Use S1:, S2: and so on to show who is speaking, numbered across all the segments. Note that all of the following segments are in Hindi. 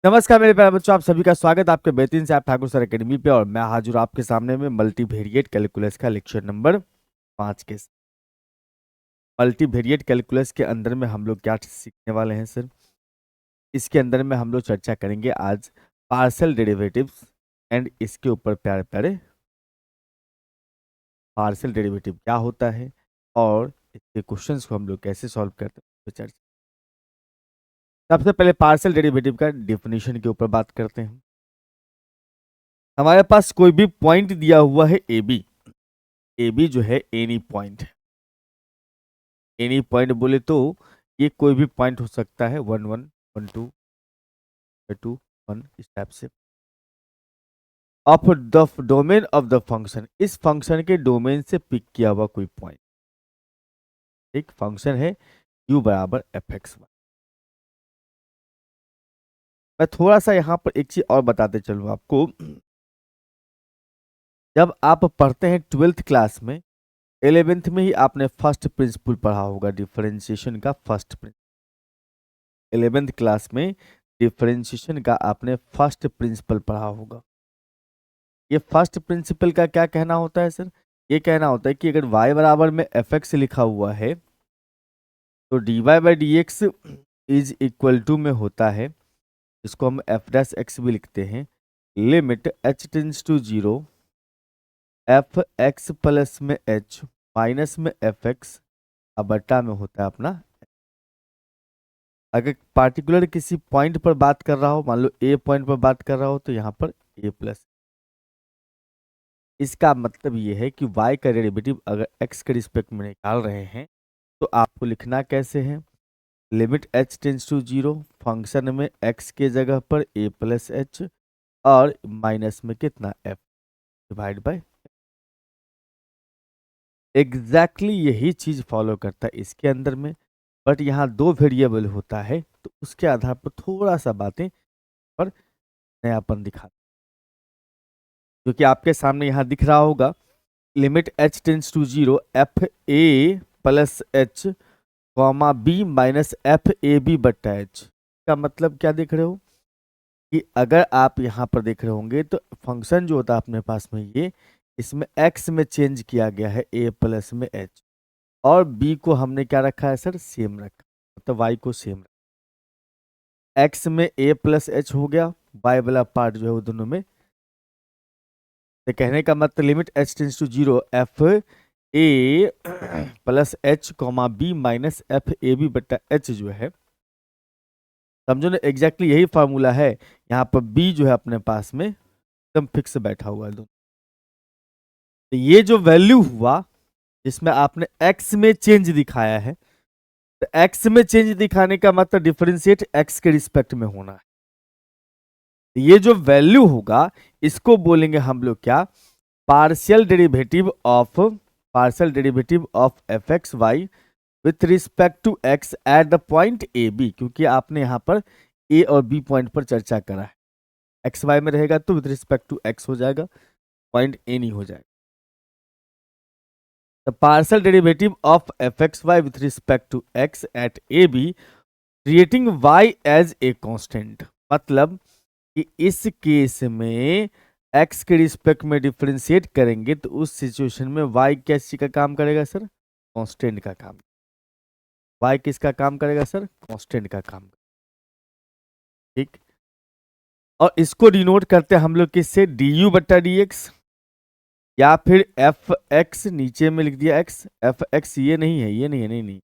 S1: नमस्कार मेरे प्यारे बच्चों, आप सभी का स्वागत आपके बेहतरीन से आप ठाकुर सर एकेडमी पे। और मैं हाजिर हूं आपके सामने में मल्टीवेरिएट कैलकुलस का लेक्चर नंबर 5 के साथ। मल्टीवेरिएट कैलकुलस के अंदर में हम लोग क्या सीखने वाले हैं सर? इसके अंदर में हम लोग चर्चा करेंगे आज पार्शियल डेरिवेटिव्स एंड इसके ऊपर प्यारे प्यारे पार्शियल डेरिवेटिव क्या होता है और इसके क्वेश्चंस को हम लोग कैसे सॉल्व करते हैं तो चर्चा। सबसे पहले पार्शियल डेरिवेटिव का डेफिनेशन के ऊपर बात करते हैं। हमारे पास कोई भी पॉइंट दिया हुआ है ए बी जो है एनी पॉइंट है। एनी पॉइंट बोले तो ये कोई भी पॉइंट हो सकता है 1 1 1 2 2 1 इस टाइप से। Of the domain of the function, इस फंक्शन के डोमेन से पिक किया हुआ कोई पॉइंट। एक फंक्शन है u बराबर एफ एक्स वाई। मैं थोड़ा सा यहाँ पर एक चीज और बताते चलूँ आपको। जब आप पढ़ते हैं 12th क्लास में, 11th में ही आपने फर्स्ट प्रिंसिपल पढ़ा होगा, डिफरेंशिएशन का फर्स्ट प्रिंसिपल। 11th क्लास में डिफरेंशिएशन का आपने फर्स्ट प्रिंसिपल पढ़ा होगा। ये फर्स्ट प्रिंसिपल का क्या कहना होता है सर? ये कहना होता है कि अगर y बराबर में एफ एक्स लिखा हुआ है तो dy by D x is equal to में होता है, इसको हम एफ डैश एक्स भी लिखते हैं, limit h tends to 0 F X plus में h माइनस में एफ एक्स बटा में होता है अपना। अगर पार्टिकुलर किसी पॉइंट पर बात कर रहा हो, मान लो ए पॉइंट पर बात कर रहा हो, तो यहाँ पर a प्लस। इसका मतलब ये है कि y का डेरिवेटिव अगर x के रिस्पेक्ट में निकाल रहे हैं तो आपको लिखना कैसे है? Limit h tends to 0, function में x के जगह पर a प्लस एच और माइनस में कितना f डिवाइड बाय। एग्जैक्टली यही चीज फॉलो करता है इसके अंदर में, बट यहाँ दो वेरिएबल होता है तो उसके आधार पर थोड़ा सा बातें पर नयापन दिखा, जो कि आपके सामने यहाँ दिख रहा होगा। Limit h tends to 0 F A plus H comma B minus F A B बट्टा एच। का मतलब क्या देख रहे हो कि अगर आप यहाँ पर देख रहे होंगे तो फंक्शन जो होता है अपने पास में, ये इसमें x में चेंज किया गया है a प्लस में h, और b को हमने क्या रखा है सर? सेम रखा, मतलब y को सेम रखा। x में a प्लस एच हो गया, y वाला पार्ट जो है वो दोनों में। तो कहने का मतलब limit h tends to 0 F A plus H comma B minus F A B बट्टा एच जो है, समझो ना, एग्जैक्टली यही फार्मूला है। यहाँ पर b जो है अपने पास में एकदम फिक्स बैठा हुआ है दोनों। तो ये जो वैल्यू हुआ जिसमें आपने x में चेंज दिखाया है, तो x में चेंज दिखाने का मतलब डिफरेंशिएट x के रिस्पेक्ट में होना है। तो ये जो वैल्यू होगा इसको बोलेंगे हम लोग क्या? Partial derivative of F x Y with respect to x at the point A B, क्योंकि आपने यहाँ पर a और b पॉइंट पर चर्चा करा है। एक्स वाई में रहेगा तो विथ रिस्पेक्ट टू x हो जाएगा, पॉइंट ए नहीं हो जाएगा। The partial derivative of fxy with respect to x at ab creating y as a constant, मतलब कि इस केस में x के रिस्पेक्ट में डिफरेंशिएट करेंगे तो उस सिचुएशन में y किस चीज का काम करेगा सर? कांस्टेंट का काम। y किसका काम करेगा सर? कांस्टेंट का काम। ठीक, और इसको डिनोट करते हैं हम लोग किससे? du बट्टा dx, या फिर एफ एक्स नीचे में लिख दिया x, एफ एक्स ये नहीं है, ये नहीं है, नहीं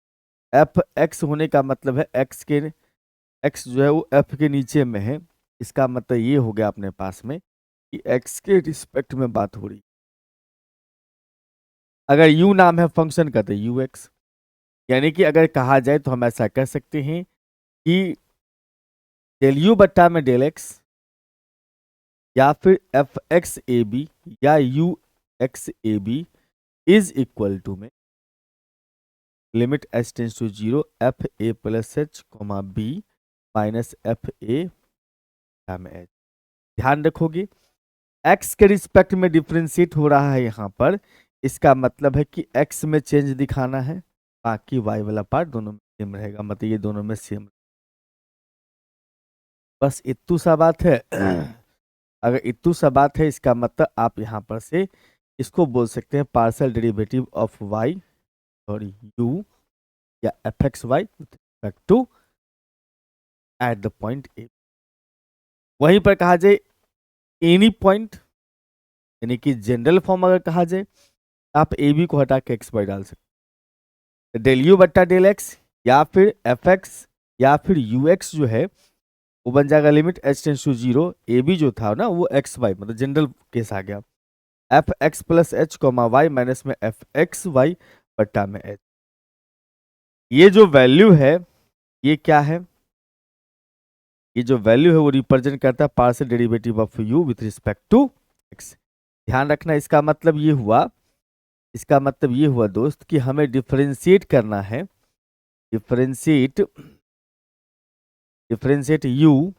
S1: एफ एक्स होने का मतलब है x जो है वो f के नीचे में है। इसका मतलब ये हो गया अपने पास में कि x के रिस्पेक्ट में बात हो रही। अगर u नाम है फंक्शन का तो ux, यानी कि अगर कहा जाए तो हम ऐसा कह सकते हैं कि डेल u बट्टा में डेल x, या फिर एफ एक्स ए बी या u X A B is equal to में limit h tends to 0 F A plus H comma B minus F A में h। ध्यान रखोगे x के रिस्पेक्ट में डिफरेंशिएट हो रहा है यहाँ पर, इसका मतलब है कि x में चेंज दिखाना है, बाकी y वाला पार्ट दोनों में सेम रहेगा, मतलब ये दोनों में सेम। बस इतू सा बात है। अगर इतू सा बात है, इसका मतलब आप यहाँ पर से इसको बोल सकते हैं पार्शियल डेरिवेटिव ऑफ वाई और यू या F x Y with respect to at the point A. वहीं पर कहा जाए एनी पॉइंट, यानी कि जनरल फॉर्म अगर कहा जाए, आप ए बी को हटा के एक्स वाई डाल सकते, डेल यू बट्टा डेल एक्स या फिर एफ एक्स या फिर यू एक्स जो है वो बन जाएगा limit H tends to zero, A B जो था ना वो एक्स वाई, मतलब जनरल केस आ गया, F X plus H comma Y minus में एफ एक्स वाई बट्टा में एच। ये जो वैल्यू है ये क्या है, ये जो वैल्यू है वो रिप्रेजेंट करता है partial derivative of U with respect to X. ध्यान रखना, इसका मतलब ये हुआ, इसका मतलब ये हुआ दोस्त कि हमें डिफरेंशिएट करना है, डिफरेंशिएट डिफरेंशिएट यू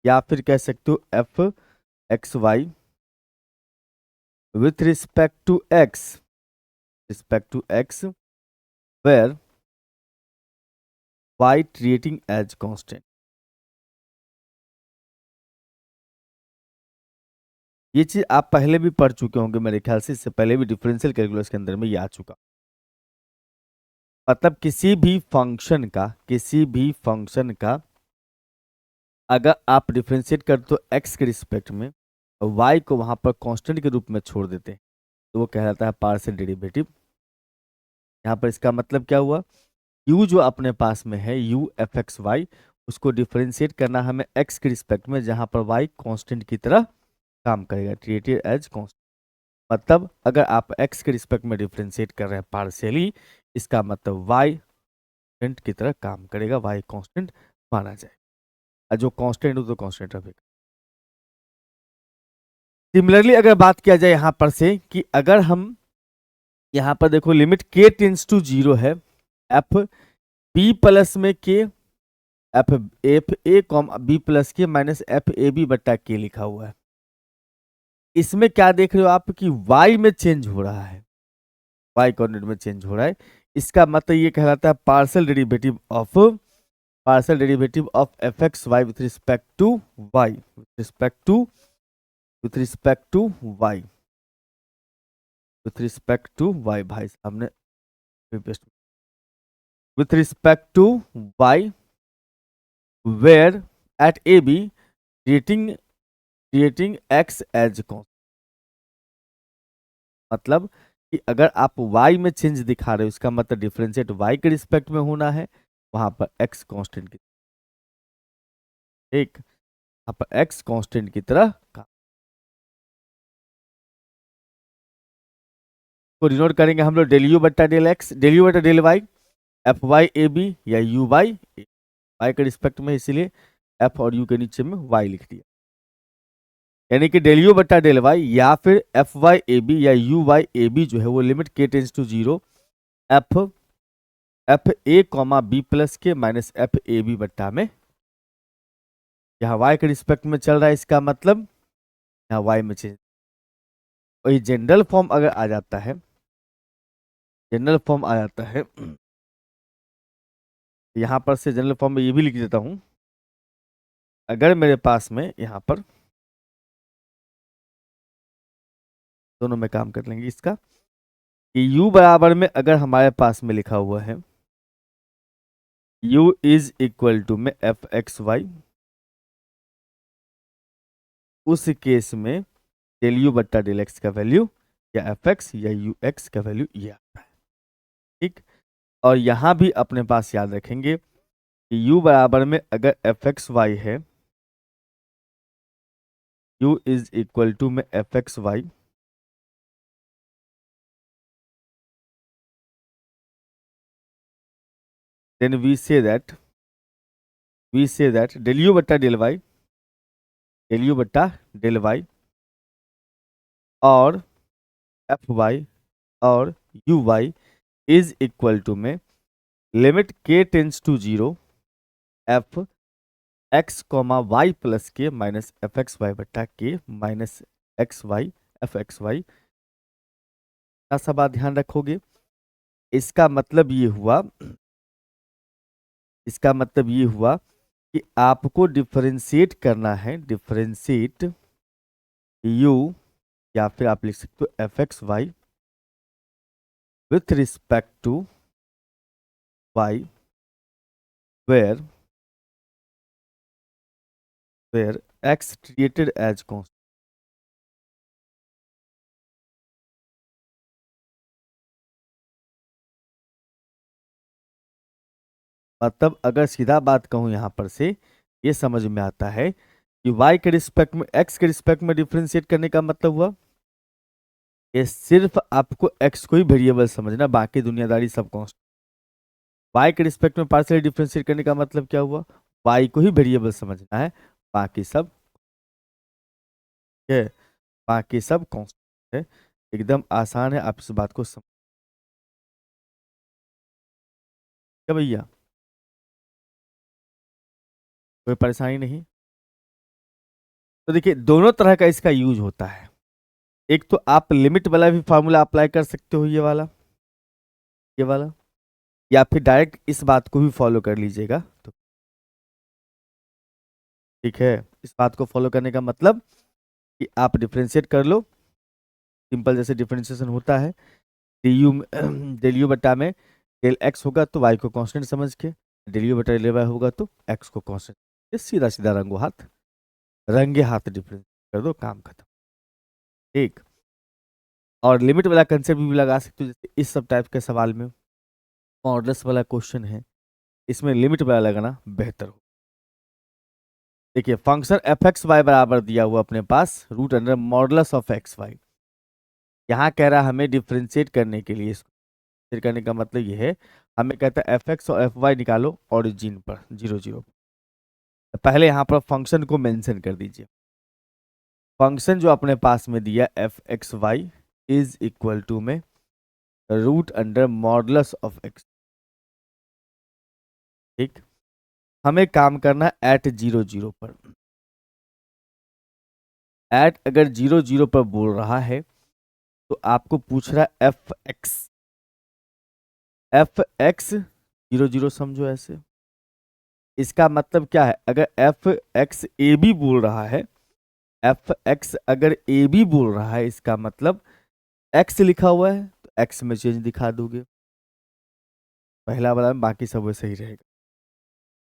S1: या फिर कह सकते हो F x Y with respect to X where Y treating as constant. ये चीज आप पहले भी पढ़ चुके होंगे मेरे ख्याल से, इससे पहले भी डिफरेंशियल कैलकुलस के अंदर में ये आ चुका। मतलब किसी भी फंक्शन का अगर आप डिफरेंशिएट करते तो एक्स के रिस्पेक्ट में, वाई को वहां पर कांस्टेंट के रूप में छोड़ देते हैं, तो वो कहलाता है पार्शियल डेरिवेटिव। यहाँ पर इसका मतलब क्या हुआ, u जो अपने पास में है u एफ एक्स वाई, उसको डिफरेंशिएट करना हमें x के रिस्पेक्ट में, जहां पर y कांस्टेंट की तरह काम करेगा, ट्रीटेड एज कांस्टेंट। मतलब अगर आप x के रिस्पेक्ट में डिफरेंशिएट कर रहे हैं पार्शियली, इसका मतलब y कांस्टेंट की तरह काम करेगा, y कांस्टेंट माना जाए, और जो कांस्टेंट हो तो कांस्टेंट रहेगा। सिमिलरली अगर बात किया जाए यहां पर से कि अगर हम यहां पर देखो limit k tends to zero है, एफ बी प्लस में k, f f a comma b plus k minus F A B बट्टा के लिखा हुआ है। इसमें क्या देख रहे हो आप कि y में चेंज हो रहा है, y कोऑर्डिनेट में चेंज हो रहा है। इसका मतलब ये कहलाता है partial derivative of F x Y with respect to y, with respect to y, with respect to y, भाई सामने with respect to y where at a b treating x as constant. मतलब कि अगर आप y में चेंज दिखा रहे हो, इसका मतलब डिफरेंशिएट y के रिस्पेक्ट में होना है, वहां पर x कांस्टेंट की, ठीक, वहां पर x कांस्टेंट की तरह का को डिनोट करेंगे हम लोग डेल यू बट्टा डेल एक्स, डेल यू बट्टा del y, f y a B या यू वाई वाई के रिस्पेक्ट में, इसीलिए एफ और यू के नीचे में y लिख दिया, यानी कि डेल यू बट्टा डेल वाई या फिर एफ वाई ए बी या यू वाई ए बी जो है वो limit k tends to zero, f f a comma b plus k minus F A B बट्टा में, यहाँ y के रिस्पेक्ट में चल रहा है, इसका मतलब यहाँ y में चेंज। वही जनरल फॉर्म अगर आ जाता है, जनरल फॉर्म आ जाता है, यहाँ पर से जनरल फॉर्म में ये भी लिख देता हूं, अगर मेरे पास में यहाँ पर दोनों में काम कर लेंगे इसका, कि u बराबर में अगर हमारे पास में लिखा हुआ है u इज इक्वल टू में एफ एक्स वाई, उस केस में डेल यू बट्टा डेल एक्स का वैल्यू या एफ एक्स या यू एक्स का वैल्यू ये आता है, ठीक। और यहां भी अपने पास याद रखेंगे कि u बराबर में अगर एफ एक्स वाई है, u इज इक्वल टू में F x y, then we say that del u बट्टा डेल वाई और एफ वाई और u y is equal to में limit k tends to zero, f x comma y plus k minus f x Y बट्टा k minus x y f x y. सा बात ध्यान रखोगे, इसका मतलब ये हुआ कि आपको डिफरेंशिएट करना है, डिफरेंशिएट यू, या फिर आप लिख सकते हो F x Y with respect to y, where x treated as constant. मतलब अगर सीधा बात कहूं यहां पर से ये समझ में आता है कि y के रिस्पेक्ट में x के रिस्पेक्ट में डिफरेंशिएट करने का मतलब हुआ ये सिर्फ आपको x को ही वेरिएबल समझना, बाकी दुनियादारी सब कांस्टेंट। y के रिस्पेक्ट में पार्शियली डिफरेंशिएट करने का मतलब क्या हुआ, y को ही वेरिएबल समझना है, बाकी सब है, बाकी सब कांस्टेंट है। एकदम आसान है, आप इस बात को समझ क्या भैया, कोई परेशानी नहीं। तो देखिए दोनों तरह का इसका यूज होता है। एक तो आप लिमिट वाला भी फार्मूला अप्लाई कर सकते हो, ये वाला, या फिर डायरेक्ट इस बात को भी फॉलो कर लीजिएगा तो ठीक है। इस बात को फॉलो करने का मतलब कि आप डिफरेंशिएट कर लो, सिंपल जैसे डिफरेंशिएशन होता है, डी यू डेल यू बटा में डेल एक्स होगा तो वाई को कांस्टेंट समझ के, डेल यू बटा डेल वाई होगा तो एक्स को कांस्टेंट, ये सीधा सीधा रंगे हाथ डिफरेंस कर दो, काम खत्म। ठीक, और लिमिट वाला कंसेप्ट भी लगा सकते हो, जैसे इस सब टाइप के सवाल में मॉडुलस वाला क्वेश्चन है, इसमें लिमिट वाला लगाना बेहतर हो। देखिए फंक्शन एफ एक्स वाई बराबर दिया हुआ अपने पास root under modulus of x Y, यहाँ कह रहा है हमें डिफ्रेंशिएट करने के लिए, इसको डिफरेंशिएट करने का मतलब ये है, हमें कहता है एफ एक्स और एफ वाई निकालो ऑरिजिन पर 0 0। पहले यहाँ पर फंक्शन को मेंशन कर दीजिए, फंक्शन जो अपने पास में दिया F x Y is equal to में root under modulus of X. ठीक, हमें काम करना है एट 0 0 पर, एट अगर 0 0 पर बोल रहा है तो आपको पूछ रहा है एफ एक्स 0 0 समझो ऐसे, इसका मतलब क्या है, अगर एफ एक्स ए बी बोल रहा है, एफ एक्स अगर ए बी बोल रहा है, इसका मतलब एक्स लिखा हुआ है तो एक्स में चेंज दिखा दोगे, पहला वाला में बाकी सब वैसे ही रहेगा।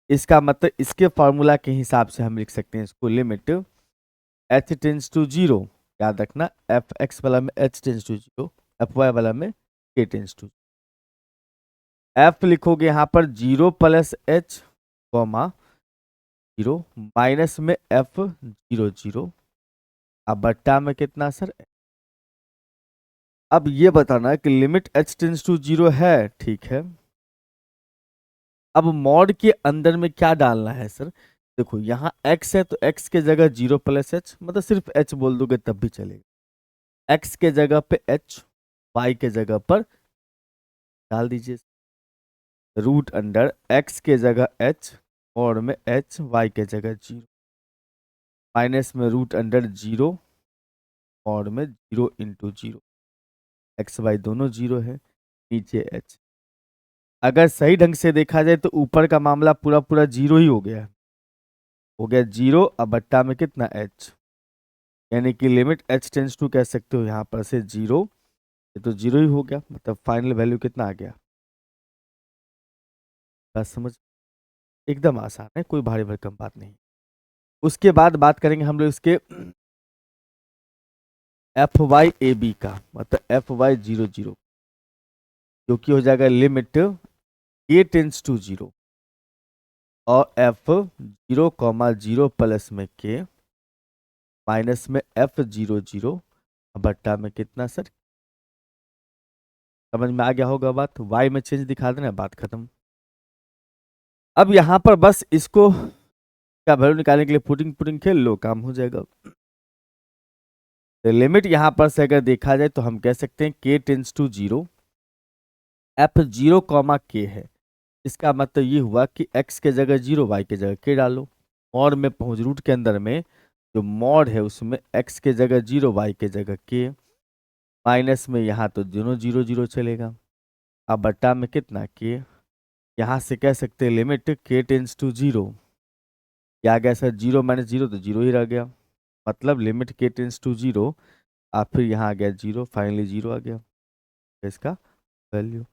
S1: इसका मतलब इसके फॉर्मूला के हिसाब से हम लिख सकते हैं इसको, लिमिट एच टेंस टू 0, याद रखना एफ एक्स वाला में h tends to 0, f y वाला में के टेंस टू, एफ लिखोगे यहाँ पर 0 प्लस एच कॉमा 0 माइनस में एफ 0 0, अब बट्टा में कितना सर, अब ये बताना है कि लिमिट एच टेंस टू 0 है, ठीक है। अब मॉड के अंदर में क्या डालना है सर, देखो यहाँ x है तो x के जगह 0 प्लस एच, मतलब सिर्फ h बोल दोगे तब भी चलेगा, x के जगह पे h, y के जगह पर डाल दीजिए रूट अंडर x के जगह h और में h, y के जगह 0 माइनस में रूट अंडर 0 और में 0 इंटू 0, एक्स वाई दोनों 0 है, नीचे h। अगर सही ढंग से देखा जाए तो ऊपर का मामला पूरा पूरा 0 ही हो गया, 0, अब बट्टा में कितना h, यानी कि लिमिट h टेंस टू कह सकते हो यहाँ पर से 0, ये तो 0 ही हो गया, मतलब फाइनल वैल्यू कितना आ गया, बात समझ, एकदम आसान है, कोई भारी भरकम बात नहीं। उसके बाद बात करेंगे हम लोग इसके एफ वाई ए बी का, मतलब एफ वाई 0 0, जो कि हो जाएगा लिमिट ए टेंस टू 0 और एफ 0 0 प्लस में के माइनस में एफ 0 0 बट्टा में कितना सर, समझ में आ गया होगा बात, वाई में चेंज दिखा देना, बात खत्म। अब यहां पर बस इसको का वैल्यू निकालने के लिए पुटिंग पुटिंग खेल लो, काम हो जाएगा। तो लिमिट यहां पर से अगर देखा जाए तो हम कह सकते हैं के टेंस टू 0, एफ 0 कॉमा के है, इसका मतलब ये हुआ कि x के जगह 0, y के जगह के डालो, और में पहुंच रूट के अंदर में जो मॉड है उसमें x के जगह 0, y के जगह के, माइनस में यहाँ तो दोनों 0 0 चलेगा, अब बट्टा में कितना के, यहाँ से कह सकते हैं लिमिट के टेंस टू 0 ये आ गया सर 0 माइनस 0 तो 0 ही रह गया, मतलब लिमिट k टेंस टू 0 और फिर यहाँ आ गया 0, फाइनली 0 आ गया इसका वैल्यू।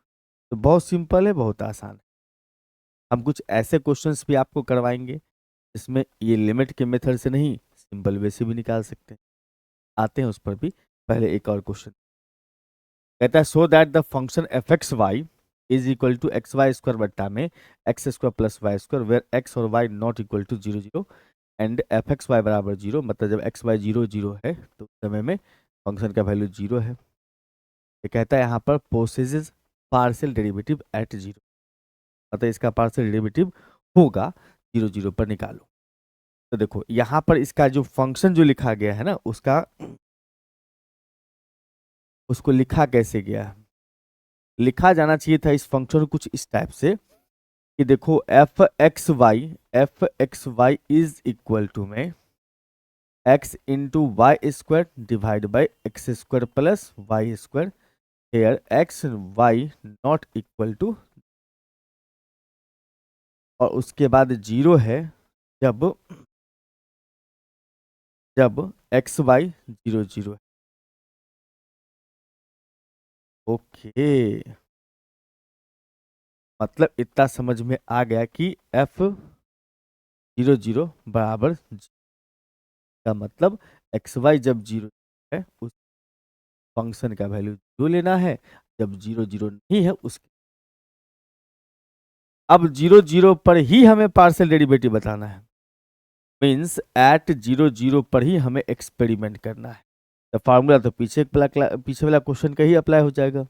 S1: तो बहुत सिंपल है, बहुत आसान है। हम कुछ ऐसे क्वेश्चंस भी आपको करवाएंगे इसमें ये लिमिट के मेथड से नहीं, सिंपल वे से भी निकाल सकते हैं। आते हैं उस पर भी, पहले एक और क्वेश्चन कहता है so that the function f x Y is equal to x y square बट्टा में x square plus y square where x और y not equal to 0 0 and f x y बराबर 0, मतलब जब एक्स वाई 0 0 है तो उस समय में फंक्शन का वैल्यू 0 है। ये कहता है यहाँ पर पोसेजेस पार्शियल डेरिवेटिव एट 0, मतलब इसका पार्शियल डेरिवेटिव होगा 0 0 पर निकालो। तो देखो यहाँ पर इसका जो फंक्शन जो लिखा गया है ना उसका, उसको लिखा कैसे गया है, लिखा जाना चाहिए था इस फंक्शन को कुछ इस टाइप से कि देखो f x Y is equal to में x into y square divide by x square plus y square, here x y not equal to, और उसके बाद 0 है जब जब एक्स वाई 0 0 है। ओके, मतलब इतना समझ में आ गया कि एफ 0 0 बराबर 0 का मतलब एक्स वाई जब 0 है उस फंक्शन का वैल्यू 0 लेना है, जब 0 0 नहीं है उसके, अब 0 0 पर ही हमें पार्शियल डेरिवेटिव बताना है, मीन्स एट 0 0 पर ही हमें एक्सपेरिमेंट करना है। तो फार्मूला तो पीछे वाला क्वेश्चन का ही अप्लाई हो जाएगा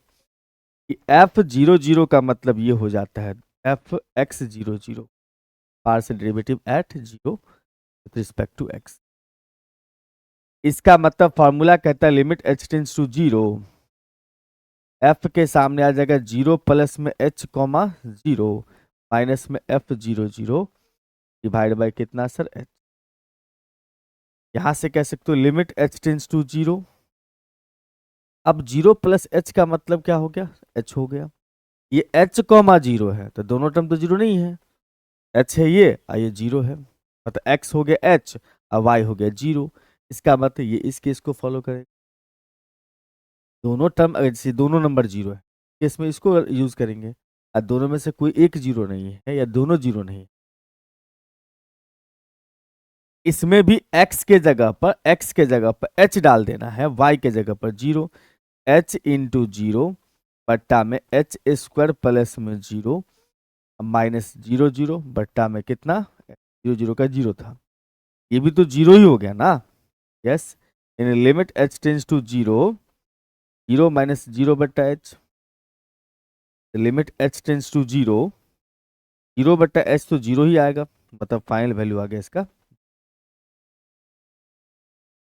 S1: कि एफ 0 0 का मतलब ये हो जाता है f x 0 0 partial derivative at 0 with respect to x. इसका मतलब फार्मूला कहता है limit H tends to 0, f के सामने आ जाएगा 0 प्लस में एच कॉमा 0 माइनस में एफ 0 0 डिवाइड बाई कितना सर एच। यहां से कह सकते हो लिमिट एच टेंस टू 0, अब 0 प्लस एच का मतलब क्या हो गया, एच हो गया। ये एच कॉमा 0 है तो दोनों टर्म तो 0 नहीं है, एच है ये और ये 0 है, मतलब एक्स हो गया एच और वाई हो गया 0। इसका मतलब ये इस केस को फॉलो करेगा, दोनों टर्म अगर जैसे दोनों नंबर 0 है केस में इसको यूज करेंगे, और दोनों में से कोई एक 0 नहीं है या दोनों 0 नहीं है, इसमें भी x के जगह पर h डाल देना है, y के जगह पर 0, h इंटू 0 बट्टा में एच स्क्वायर प्लस में 0 माइनस 0 0 बट्टा में कितना 0 0 का 0 था, ये भी तो 0 ही हो गया ना। Yes, in limit h tends to 0, 0 minus 0 बट्टा h, limit h tends to 0, 0 बट्टा h तो 0 ही आएगा, मतलब फाइनल वैल्यू आ गया इसका।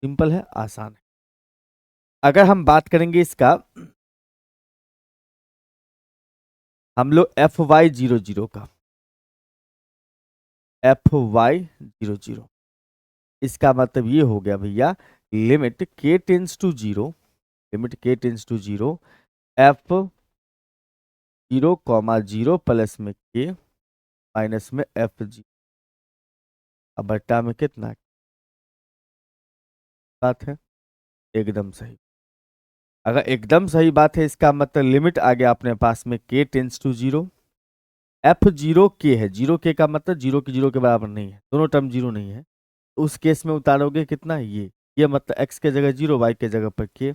S1: सिंपल है, आसान है। अगर हम बात करेंगे इसका, हम लोग एफ वाई 0 0 का, एफ वाई 0 0, इसका मतलब ये हो गया भैया limit k tends to 0, limit k tends to 0 f 0 comma 0 plus में k माइनस में एफ 0, अब बट्टा में कितना, बात है एकदम सही। अगर एकदम सही बात है इसका मतलब लिमिट आ गया अपने पास में k tends to 0, f 0 k है, 0 k का मतलब 0 की 0 के बराबर नहीं है, दोनों टर्म 0 नहीं है, तो उस केस में उतारोगे कितना ये मतलब x के जगह 0 y के जगह पर k,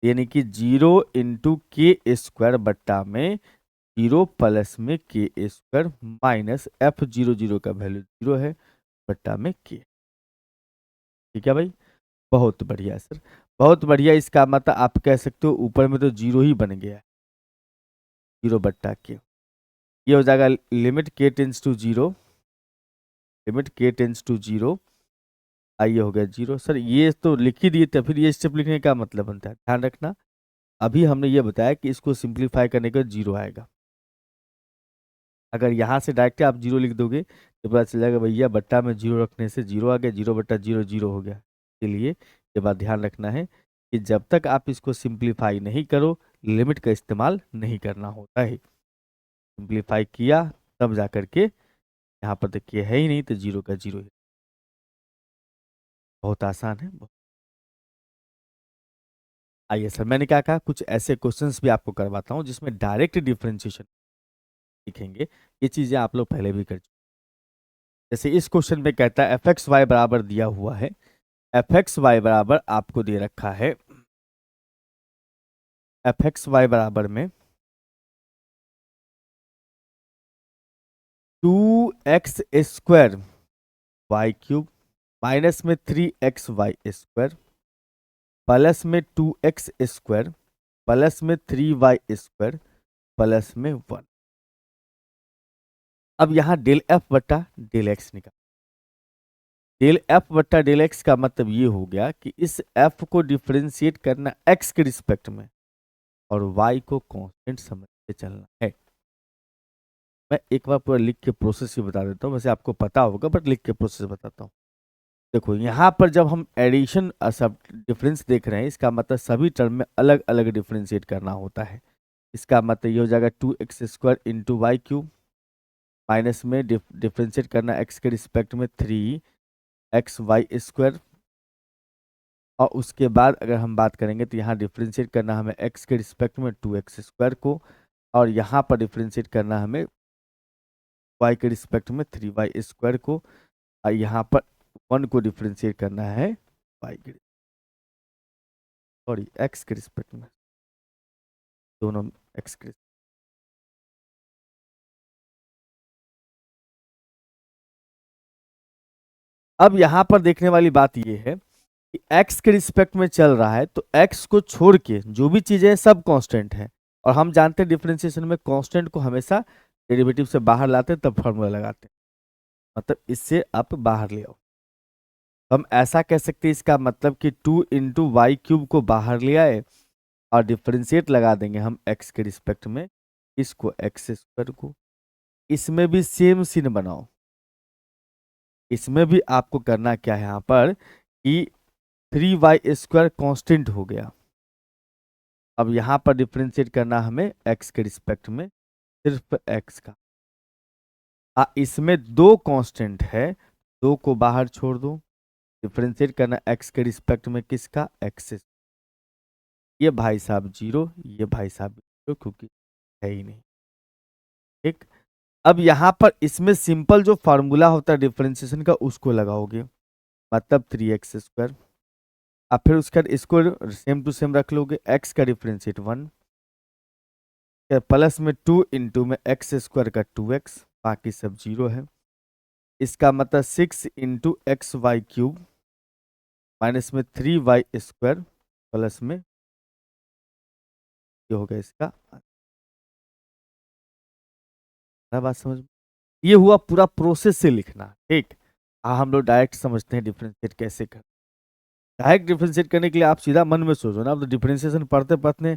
S1: यानी कि 0 इंटू के स्क्वायर बट्टा में 0 प्लस में के स्क्वायर माइनस एफ 0 0 का वैल्यू 0 है बट्टा में के। ठीक है भाई, बहुत बढ़िया सर, बहुत बढ़िया। इसका मतलब आप कह सकते हो ऊपर में तो 0 ही बन गया है, 0 बट्टा के, ये हो जाएगा limit k tends to 0, limit k tends to 0, आइए हो गया 0। सर ये तो लिख ही दिए थे, फिर ये स्टेप लिखने का मतलब बनता है, ध्यान रखना। अभी हमने ये बताया कि इसको सिंप्लीफाई करने का 0 आएगा, अगर यहाँ से डायरेक्ट आप 0 लिख दोगे तो पता चल जाएगा भैया बट्टा में 0 रखने से 0 आ गया, 0 बट्टा 0 0 हो गया। इसलिए ये बात ध्यान रखना है कि जब तक आप इसको सिंप्लीफाई नहीं करो लिमिट का इस्तेमाल नहीं करना होता है, सिंप्लीफाई किया तब जा करके यहाँ पर देखिए है ही नहीं तो 0 का 0 ही। बहुत आसान है। आइए सर, मैंने क्या कहा, कुछ ऐसे क्वेश्चंस भी आपको करवाता हूँ जिसमें डायरेक्ट डिफरेंशिएशन सीखेंगे। ये चीजें आप लोग पहले भी कर चुके। जैसे इस क्वेश्चन में कहता है एफ एक्स वाई बराबर दिया हुआ है, एफ एक्स वाई बराबर आपको दे रखा है, एफ एक्स वाई बराबर में 2x² वाई क्यूब माइनस में 3xy² प्लस में 2x² प्लस में 3y² प्लस में 1। अब यहां डेल एफ बट्टा डेल एक्स निकाल। डेल एफ बट्टा डेल एक्स का मतलब ये हो गया कि इस एफ को डिफरेंशिएट करना एक्स के रिस्पेक्ट में और वाई को कांस्टेंट समझ के चलना है। मैं एक बार पूरा लिख के प्रोसेस ही बता देता हूँ, वैसे आपको पता होगा बट लिख के प्रोसेस बताता हूँ। देखो यहाँ पर जब हम एडिशन सब डिफरेंस देख रहे हैं, इसका मतलब सभी टर्म में अलग अलग डिफरेंशिएट करना होता है। इसका मतलब ये हो जाएगा 2x² into y cube minus में डिफरेंशिएट करना एक्स के रिस्पेक्ट में 3xy² और उसके बाद अगर हम बात करेंगे तो यहाँ डिफरेंशिएट करना हमें एक्स के रिस्पेक्ट में 2x² को और यहाँ पर डिफरेंशिएट करना हमें y के रिस्पेक्ट में 3y² को और यहाँ पर 1 को डिफरेंशिएट करना है y के सॉरी x के रिस्पेक्ट में, दोनों x के। अब यहाँ पर देखने वाली बात ये है कि x के रिस्पेक्ट में चल रहा है तो x को छोड़ के जो भी चीजें सब कांस्टेंट है और हम जानते हैं डिफरेंशिएशन में कांस्टेंट को हमेशा डेरिवेटिव से बाहर लाते हैं तब फॉर्मूला लगाते हैं, मतलब इससे आप बाहर ले आओ। हम ऐसा कह सकते हैं इसका मतलब कि 2 इंटू वाई क्यूब को बाहर ले आए और डिफरेंशिएट लगा देंगे हम x के रिस्पेक्ट में, इसको x² को। इसमें भी सेम सीन बनाओ, इसमें भी आपको करना क्या है यहाँ पर कि 3y² कांस्टेंट हो गया। अब यहाँ पर डिफरेंशिएट करना हमें x के रिस्पेक्ट में सिर्फ x का। इसमें 2 कांस्टेंट है, 2 को बाहर छोड़ दो, डिफरेंशिएट करना x के रिस्पेक्ट में किसका, x से। ये भाई साहब 0, ये भाई साहब 0 क्योंकि है ही नहीं। ठीक, अब यहाँ पर इसमें सिंपल जो फार्मूला होता है डिफरेंशिएशन का उसको लगाओगे, मतलब 3x²। अब फिर उसके बाद इसको सेम टू सेम रख लोगे, x का डिफरेंशिएट 1 प्लस में 2 इंटू में x² का 2x, बाकी सब 0 है। इसका मतलब 6 इंटू xy³ माइनस में 3y² प्लस में ये हो गया इसका। बात समझ में? ये हुआ पूरा प्रोसेस से लिखना। ठीक, हम लोग डायरेक्ट समझते हैं डिफरेंशिएट कैसे कर। डायरेक्ट डिफरेंशिएट करने के लिए आप सीधा मन में सोचो ना, अब तो डिफरेंशिएशन पढ़ते पढ़ते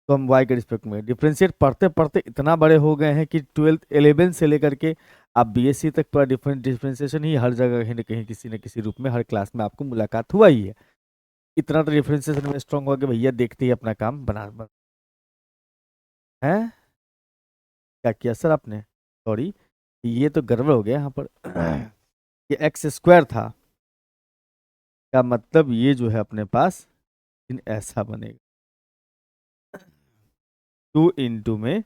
S1: तो हम y के रिस्पेक्ट में डिफरेंशिएट पढ़ते पढ़ते इतना बड़े हो गए हैं कि 12th 11 से लेकर के आप बीएससी तक पूरा डिफरेंशिएशन ही हर जगह कहीं ना कहीं किसी न किसी रूप में हर क्लास में आपको मुलाकात हुआ ही है। इतना तो डिफरेंशिएशन में स्ट्रांग हो गया भैया, देखते ही अपना काम बना है। क्या किया सर आपने, सॉरी ये तो गड़बड़ हो गया यहाँ पर ये x² था, का मतलब ये जो है अपने पास इन ऐसा बनेगा 2 इंटू में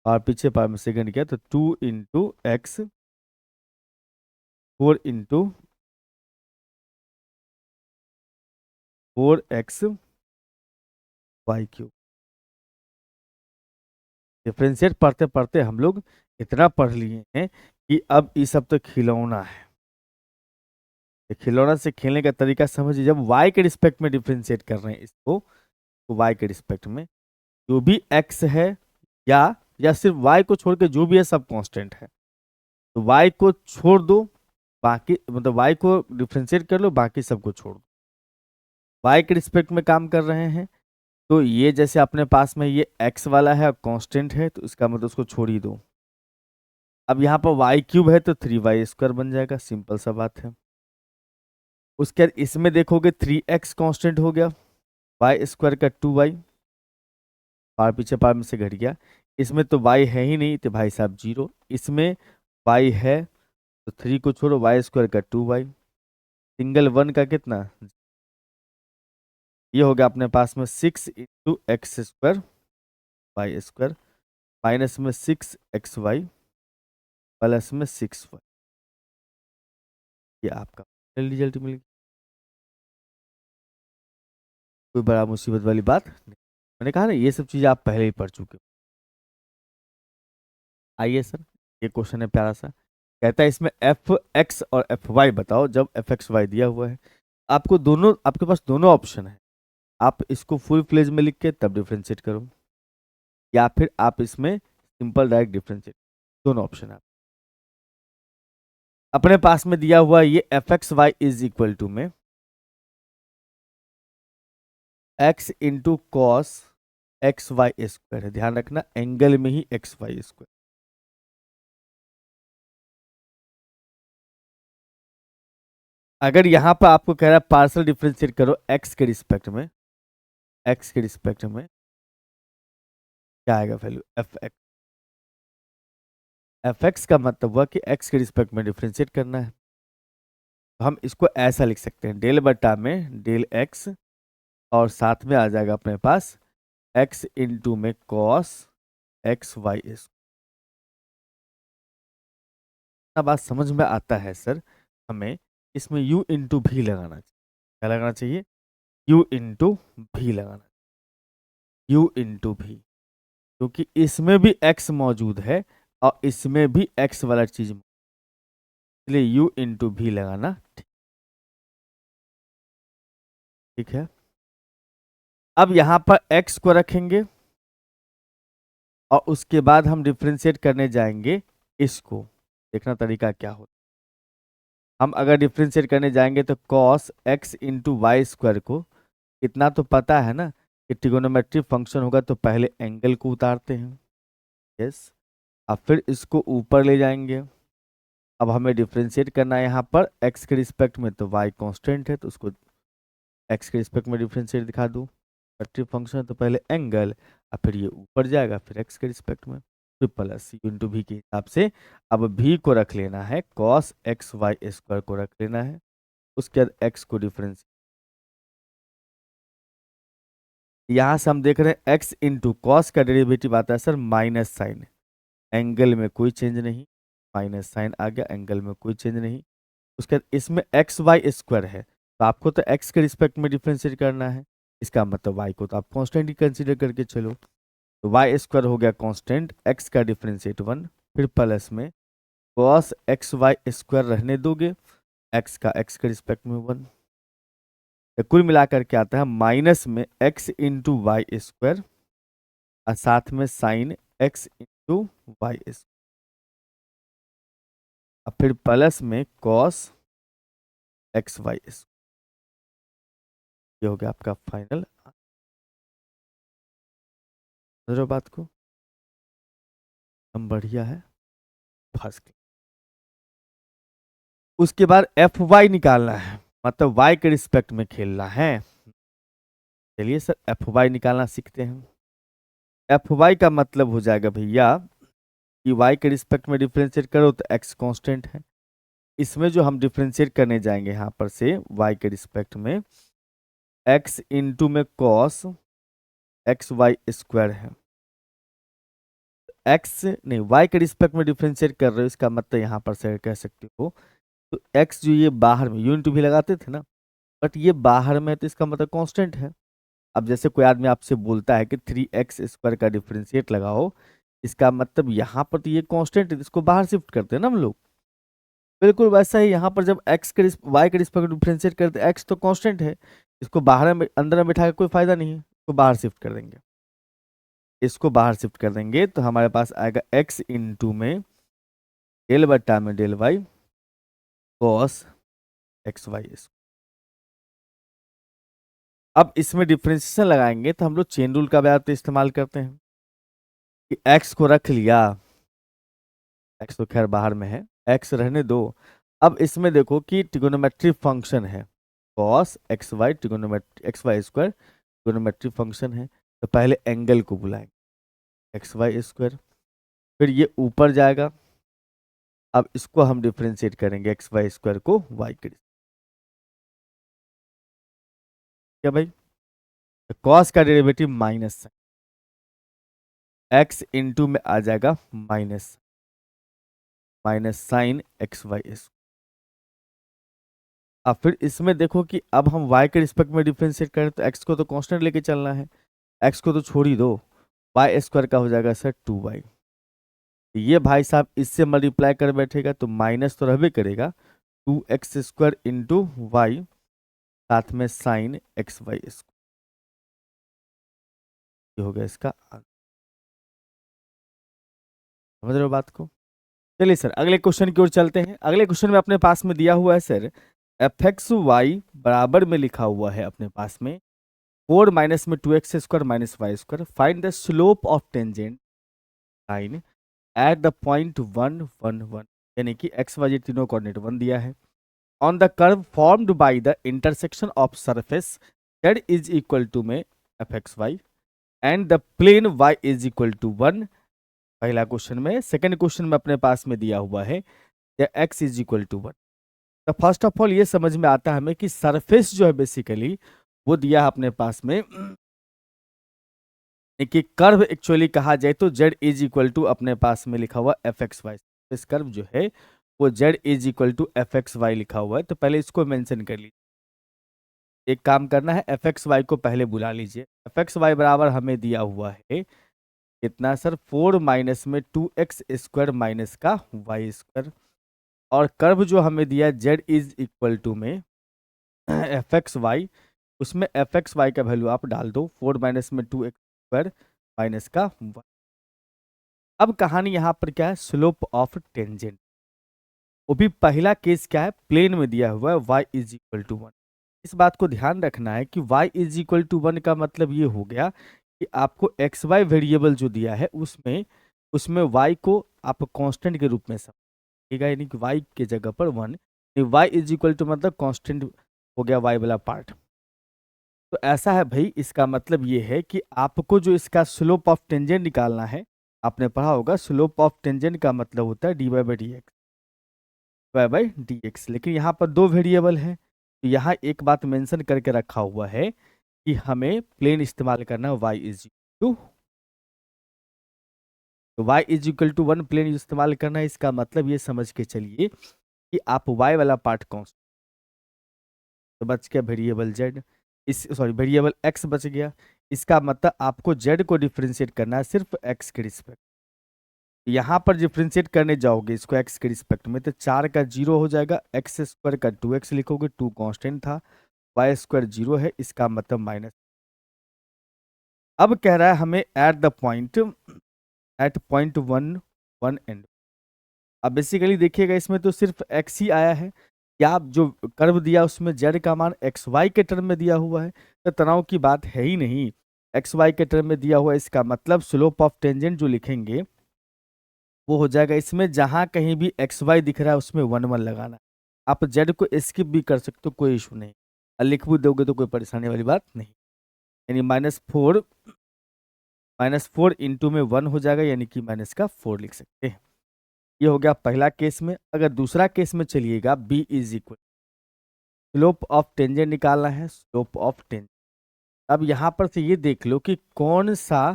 S1: और पीछे पार में सेकंड किया तो 2 into x 4 into 4x y cube. Differentiate पढ़ते पढ़ते हम लोग इतना पढ़ लिए हैं कि अब ये सब तो खिलौना है। खिलौना से खेलने का तरीका समझिए, जब y के रिस्पेक्ट में डिफरेंशिएट कर रहे हैं इसको तो y के रिस्पेक्ट में जो भी x है या सिर्फ y को छोड़ के जो भी है सब कांस्टेंट है, तो y को छोड़ दो, बाकी मतलब y को डिफरेंशिएट कर लो, बाकी सबको छोड़ दो। y के रिस्पेक्ट में काम कर रहे हैं तो ये जैसे अपने पास में ये x वाला है कांस्टेंट है तो इसका मतलब उसको छोड़ ही दो। अब यहाँ पर y³ है तो 3y² बन जाएगा, सिंपल सा बात है। उसके बाद इसमें देखोगे 3x कांस्टेंट हो गया, y² का 2y पार पीछे पार में से घट गया। इसमें तो y है ही नहीं तो भाई साहब 0, इसमें y है तो 3 को छोड़ो, वाई स्क्वायर का 2y, सिंगल 1 का कितना, ये हो गया अपने पास में 6 × x² y² माइनस में 6xy प्लस में 6y। ये आपका रिजल्ट मिल गया, कोई बड़ा मुसीबत वाली बात नहीं। मैंने कहा ना ये सब चीज़ आप पहले ही पढ़ चुके हो। आइए सर, ये क्वेश्चन है प्यारा सा, कहता है इसमें एफ एक्स और एफ वाई बताओ जब एफ एक्स वाई दिया हुआ है। आपको दोनों, आपके पास दोनों ऑप्शन है, आप इसको फुल फ्लेज में लिख के तब डिफ्रेंशिएट करो, या फिर आप इसमें सिंपल डायरेक्ट डिफ्रेंशिएट, दोनों ऑप्शन है। अपने पास में दिया हुआ ये f x Y is equal to में x into cos x y square है, ध्यान रखना एंगल में ही एक्स वाई स्क्वायर। अगर यहां पर आपको कह रहा है पार्शियल डिफरेंशिएट करो x के रिस्पेक्ट में, x के रिस्पेक्ट में क्या आएगा value F x, f x का मतलब हुआ कि x के रिस्पेक्ट में डिफरेंशिएट करना है, तो हम इसको ऐसा लिख सकते हैं डेल बटा में डेल x, और साथ में आ जाएगा अपने पास x इंटू में कॉस एक्स वाई स्क्वायर। बात समझ में आता है सर, हमें इसमें u इंटू भी लगाना चाहिए, क्या लगाना चाहिए, u इंटू भी लगाना, u इंटू भी, क्योंकि इसमें भी x मौजूद है और इसमें भी x वाला चीज, इसलिए u इंटू भी लगाना ठीक है। अब यहां पर x को रखेंगे और उसके बाद हम डिफ्रेंशिएट करने जाएंगे इसको, देखना तरीका क्या हो। हम अगर डिफ्रेंशिएट करने जाएंगे तो cos x into y square को, इतना तो पता है ना कि ट्रिगोनोमेट्रिक फंक्शन होगा तो पहले एंगल को उतारते हैं, यस, अब फिर इसको ऊपर ले जाएंगे। अब हमें डिफ्रेंशिएट करना है यहाँ पर x के रिस्पेक्ट में, तो y कांस्टेंट है तो उसको x के रिस्पेक्ट में डिफ्रेंशिएट दिखा दूँ, मेट्रिक फंक्शन है तो पहले एंगल और फिर ये ऊपर जाएगा फिर x के रिस्पेक्ट में, फिर प्लस यू इंटू भी के हिसाब से। अब भी को रख लेना है, cos एक्स वाई स्क्वायर को रख लेना है, उसके बाद x को डिफरेंस, यहाँ से हम देख रहे हैं x इंटू कॉस का डेरिवेटिव आता है सर माइनस साइन, एंगल में कोई चेंज नहीं, माइनस साइन आ गया, एंगल में कोई चेंज नहीं। उसके बाद इसमें एक्स वाई स्क्वायर है तो आपको तो x के रिस्पेक्ट में डिफ्रेंशिएट करना है, इसका मतलब y को तो आप कांस्टेंट ही कंसीडर करके चलो, तो वाई स्क्वायर हो गया कांस्टेंट, x का डिफ्रेंशिएट 1, फिर प्लस में cos एक्स वाई स्क्वायर रहने दोगे, x का x के रिस्पेक्ट में 1, कुल मिलाकर क्या आता है माइनस में x इंटू वाई स्क्वायर और साथ में sine x into y square, और फिर प्लस में cos एक्स वाई स्क्वायर। ये हो गया आपका फाइनल, समझ बात को, हम बढ़िया है, फर्स्ट। उसके बाद एफ वाई निकालना है, मतलब y के रिस्पेक्ट में खेलना है। चलिए सर एफ वाई निकालना सीखते हैं। एफ वाई का मतलब हो जाएगा भैया कि y के रिस्पेक्ट में डिफरेंशिएट करो तो x कांस्टेंट है, इसमें जो हम डिफरेंशिएट करने जाएंगे यहाँ पर से y के रिस्पेक्ट में x इंटू में cos एक्स वाई स्क्वायर है, x नहीं y के रिस्पेक्ट में डिफरेंशिएट कर रहे हो, इसका मतलब यहाँ पर से कह सकते हो तो x जो ये बाहर में, यू इंटू भी लगाते थे ना, बट ये बाहर में है तो इसका मतलब कांस्टेंट है। अब जैसे कोई आदमी आपसे बोलता है कि 3x स्क्वायर का डिफरेंशिएट लगाओ, इसका मतलब यहाँ पर तो ये कांस्टेंट है, इसको बाहर शिफ्ट करते हैं ना हम लोग, बिल्कुल वैसा ही यहाँ पर जब x के y के रिस्पेक्ट डिफरेंशिएट करते हैं, x तो कांस्टेंट है, इसको बाहर में अंदर में बिठा के कोई फायदा नहीं है, इसको बाहर शिफ्ट कर देंगे, इसको बाहर शिफ्ट कर देंगे तो हमारे पास आएगा x इंटू में डेल बटा में del y cos x y. अब इसमें डिफरेंशिएशन लगाएंगे तो हम लोग चेन रूल का व्यापक इस्तेमाल करते हैं कि x को रख लिया, x तो खैर बाहर में है, x रहने दो। अब इसमें देखो कि ट्रिगोनोमेट्रिक फंक्शन है cos x y, trigonometric x y square trigonometric function है, तो पहले एंगल को बुलाएंगे, एक्स वाई स्क्वायर, फिर ये ऊपर जाएगा। अब इसको हम डिफ्रेंशिएट करेंगे एक्स वाई स्क्वायर को वाई के, क्या भाई, कॉस का डेरिवेटिव माइनस एक्स इंटू में आ जाएगा minus minus sine x y. अब फिर इसमें देखो कि अब हम y के रिस्पेक्ट में डिफरेंशिएट करें तो x को तो कांस्टेंट लेके चलना है, x को तो छोड़ ही दो, वाई स्क्वायर का हो जाएगा सर 2y। ये भाई साहब इससे मल्टीप्लाई कर बैठेगा तो माइनस तो रहबे करेगा, 2x स्क्वायर इंटू वाई, साथ में साइन एक्स वाई स्क्वायर, ये हो गया इसका आंसर। समझ रहे हो बात को। चलिए सर अगले क्वेश्चन की ओर चलते हैं। अगले क्वेश्चन में अपने पास में दिया हुआ है सर, एफ एक्स वाई बराबर में लिखा हुआ है अपने पास में 4 माइनस में 2x square minus y square, find the slope of tangent line at the point 1 1 1, यानी कि एक्स वाई तीनों कोऑर्डिनेट 1 दिया है, on the curve formed by the intersection of surface z is equal to में F x y and the plane y is equal to 1। पहला क्वेश्चन में। सेकंड क्वेश्चन में अपने पास में दिया हुआ है x इज इक्वल टू 1। तो फर्स्ट ऑफ ऑल ये समझ में आता है हमें कि सरफेस जो है बेसिकली वो दिया है अपने पास में कि कर्व एक्चुअली कहा जाए तो z इज इक्वल टू अपने पास में लिखा हुआ एफ एक्स वाई। इस कर्व जो है वो z is equal to f x y लिखा हुआ है, तो पहले इसको मेंशन कर लीजिए। एक काम करना है, एफ एक्स वाई को पहले बुला लीजिए। एफ एक्स वाई बराबर हमें दिया हुआ है कितना सर, 4 माइनस में 2x स्क्वायर माइनस का वाई स्क्वायर, और कर्व जो हमें दिया है z इज इक्वल टू में एफ एक्स वाई, उसमें एफ एक्स वाई का वैल्यू आप डाल दो, 4 माइनस में 2x स्क्वायर माइनस का y। अब कहानी यहाँ पर क्या है, स्लोप ऑफ टेंजेंट। वो भी पहला केस क्या है, प्लेन में दिया हुआ है y इज इक्वल टू 1। इस बात को ध्यान रखना है कि y इज इक्वल टू 1 का मतलब ये हो गया कि आपको एक्स वाई वेरिएबल जो दिया है उसमें उसमें y को आप कांस्टेंट के रूप में समझिएगा, यानी कि y के जगह पर 1, y इज इक्वल टू मतलब कांस्टेंट हो गया y वाला पार्ट। तो ऐसा है भाई, इसका मतलब ये है कि आपको जो इसका स्लोप ऑफ टेंजेंट निकालना है, आपने पढ़ा होगा स्लोप ऑफ टेंजेंट का मतलब होता है d y by D x, y by D x. लेकिन यहाँ पर दो वेरिएबल है, तो यहाँ एक बात मेंशन करके रखा हुआ है कि हमें प्लेन इस्तेमाल करना है y इज टू, तो y is equal to 1 plane इस्तेमाल करना है। इसका मतलब ये समझ के चलिए कि आप y वाला पार्ट कॉन्स्टेंट, तो बच गया वेरिएबल z, इस सॉरी वेरिएबल x बच गया। इसका मतलब आपको z को डिफ्रेंशिएट करना है सिर्फ x के रिस्पेक्ट। यहाँ पर डिफ्रेंशिएट करने जाओगे इसको x के रिस्पेक्ट में तो 4 का 0 हो जाएगा, एक्स स्क्वायर का 2x लिखोगे, 2 कांस्टेंट था, वाई स्क्वायर 0 है, इसका मतलब माइनस। अब कह रहा है हमें एट पॉइंट 1 1 एंड। अब बेसिकली देखिएगा इसमें तो सिर्फ x ही आया है, या आप जो कर्व दिया उसमें z का मान एक्स वाई के टर्म में दिया हुआ है, तो तनाव की बात है ही नहीं, एक्स वाई के टर्म में दिया हुआ है। इसका मतलब स्लोप ऑफ टेंजेंट जो लिखेंगे वो हो जाएगा, इसमें जहां कहीं भी एक्स वाई दिख रहा है उसमें 1 1 लगाना। आप z को स्किप भी कर सकते हो, कोई इशू नहीं, और लिख भी दोगे तो कोई परेशानी वाली बात नहीं। यानी -4 इंटू में 1 हो जाएगा, यानी कि माइनस का 4 लिख सकते हैं। ये हो गया पहला केस में। अगर दूसरा केस में चलिएगा, b is equal slope of tangent निकालना है, स्लोप ऑफ टेंजेंट। अब यहाँ पर से ये देख लो कि कौन सा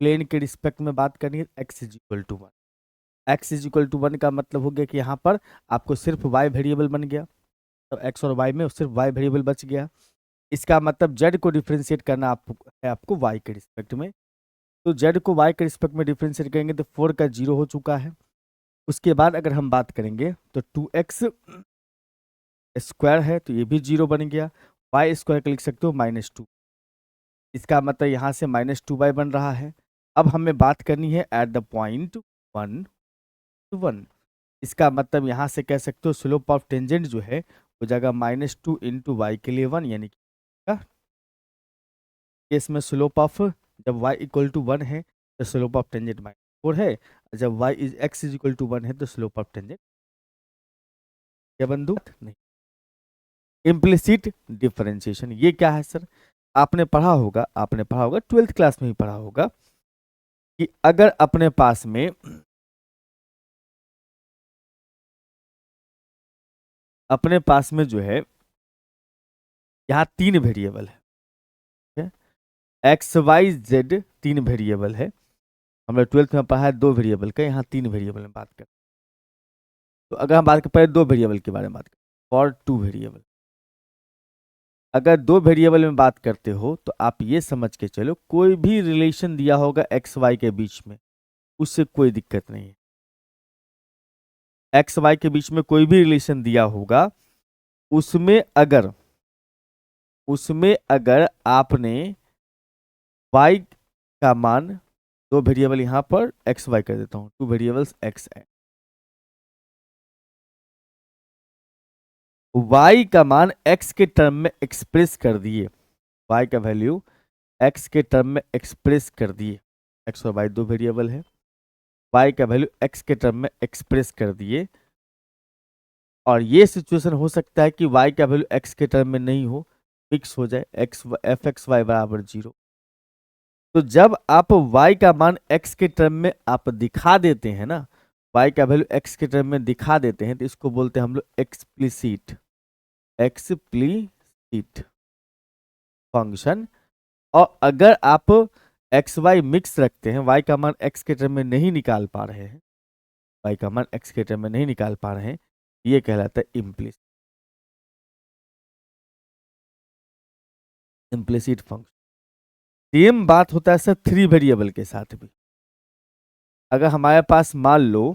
S1: प्लेन के रिस्पेक्ट में बात करनी है, x is equal to 1। X is equal to 1 का मतलब हो गया कि यहाँ पर आपको सिर्फ y वेरिएबल बन गया, तो x और y में सिर्फ y वेरिएबल बच गया। इसका मतलब z को डिफ्रेंशिएट करना है आपको y के रिस्पेक्ट में, तो z को y के रिस्पेक्ट में डिफ्रेंशिएट करेंगे तो 4 का 0 हो चुका है। उसके बाद अगर हम बात करेंगे तो 2x स्क्वायर है तो ये भी 0 बन गया, वाई स्क्वायर का लिख सकते हो -2, इसका मतलब यहाँ से -2y बन रहा है। अब हमें बात करनी है एट द पॉइंट 1 1, इसका मतलब यहाँ से कह सकते हो स्लोप ऑफ टेंजेंट जो है हो जाएगा -2 इंटू वाई के लिए 1, यानी कि केस में स्लोप ऑफ जब y इक्वल टू 1 है तो स्लोप ऑफ टेंजेंट -4 है, जब x इज इक्वल टू 1 है तो स्लोप ऑफ टेंजेंट क्या बंधु नहीं। इम्प्लिसिट डिफरेंशिएशन ये क्या है सर, आपने पढ़ा होगा 12th क्लास में ही पढ़ा होगा कि अगर अपने पास में जो है यहाँ 3 वेरिएबल है, ठीक है, एक्स वाई जेड 3 वेरिएबल है। हमने 12th में पढ़ा है 2 वेरिएबल का, यहाँ 3 वेरिएबल में बात करें। तो अगर हम बात कर पहले 2 वेरिएबल के बारे में बात करें, फॉर 2 वेरिएबल, अगर 2 वेरिएबल में बात करते हो तो आप ये समझ के चलो कोई भी रिलेशन दिया होगा एक्स वाई के बीच में, उससे कोई दिक्कत नहीं है। एक्स वाई के बीच में कोई भी रिलेशन दिया होगा, उसमें अगर आपने y का मान, 2 वेरिएबल यहां पर एक्स वाई कर देता हूं, 2 वेरिएबल्स एक्स है, y का मान x के टर्म में एक्सप्रेस कर दिए, y का वैल्यू x के टर्म में एक्सप्रेस कर दिए, x और y 2 वेरिएबल है, y का वैल्यू x के टर्म में एक्सप्रेस कर दिए। और ये सिचुएशन हो सकता है कि y का वैल्यू x के टर्म में नहीं हो, फिक्स हो जाए, एफ एक्स वाई बराबर 0। तो जब आप y का मान x के टर्म में आप दिखा देते हैं ना, y का वैल्यू x के टर्म में दिखा देते हैं, तो इसको बोलते हैं हम लोग एक्सप्लिसिट फंक्शन। और अगर आप एक्स वाई मिक्स रखते हैं, y का मान x के टर्म में नहीं निकाल पा रहे हैं, y का मान x के टर्म में नहीं निकाल पा रहे हैं, ये कहलाता है इम्प्लिसिट फंक्शन। सेम बात होता है सर 3 वेरिएबल के साथ भी। अगर हमारे पास मान लो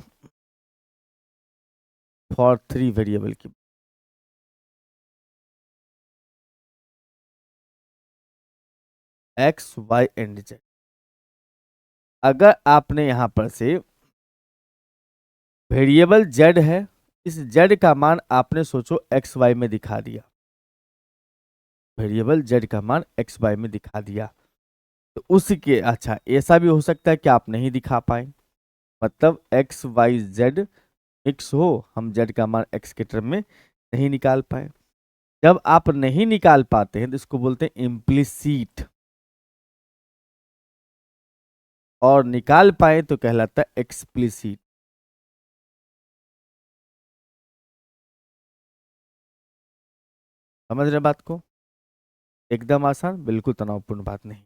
S1: फॉर 3 वेरिएबल की, एक्स वाई एंड जेड, अगर आपने यहां पर से वेरिएबल जेड है, इस जेड का मान आपने सोचो एक्स वाई में दिखा दिया, वेरिएबल जेड का मान एक्स वाई में दिखा दिया, तो उसके अच्छा ऐसा भी हो सकता है कि आप नहीं दिखा पाए, मतलब एक्स वाई जेड मिक्स हो, हम जेड का मान एक्स के टर्म में नहीं निकाल पाए। जब आप नहीं निकाल पाते हैं तो इसको बोलते हैं इम्प्लिसिट, और निकाल पाए तो कहलाता है एक्सप्लिसिट। समझ रहे बात को? एकदम आसान, बिल्कुल तनावपूर्ण बात नहीं।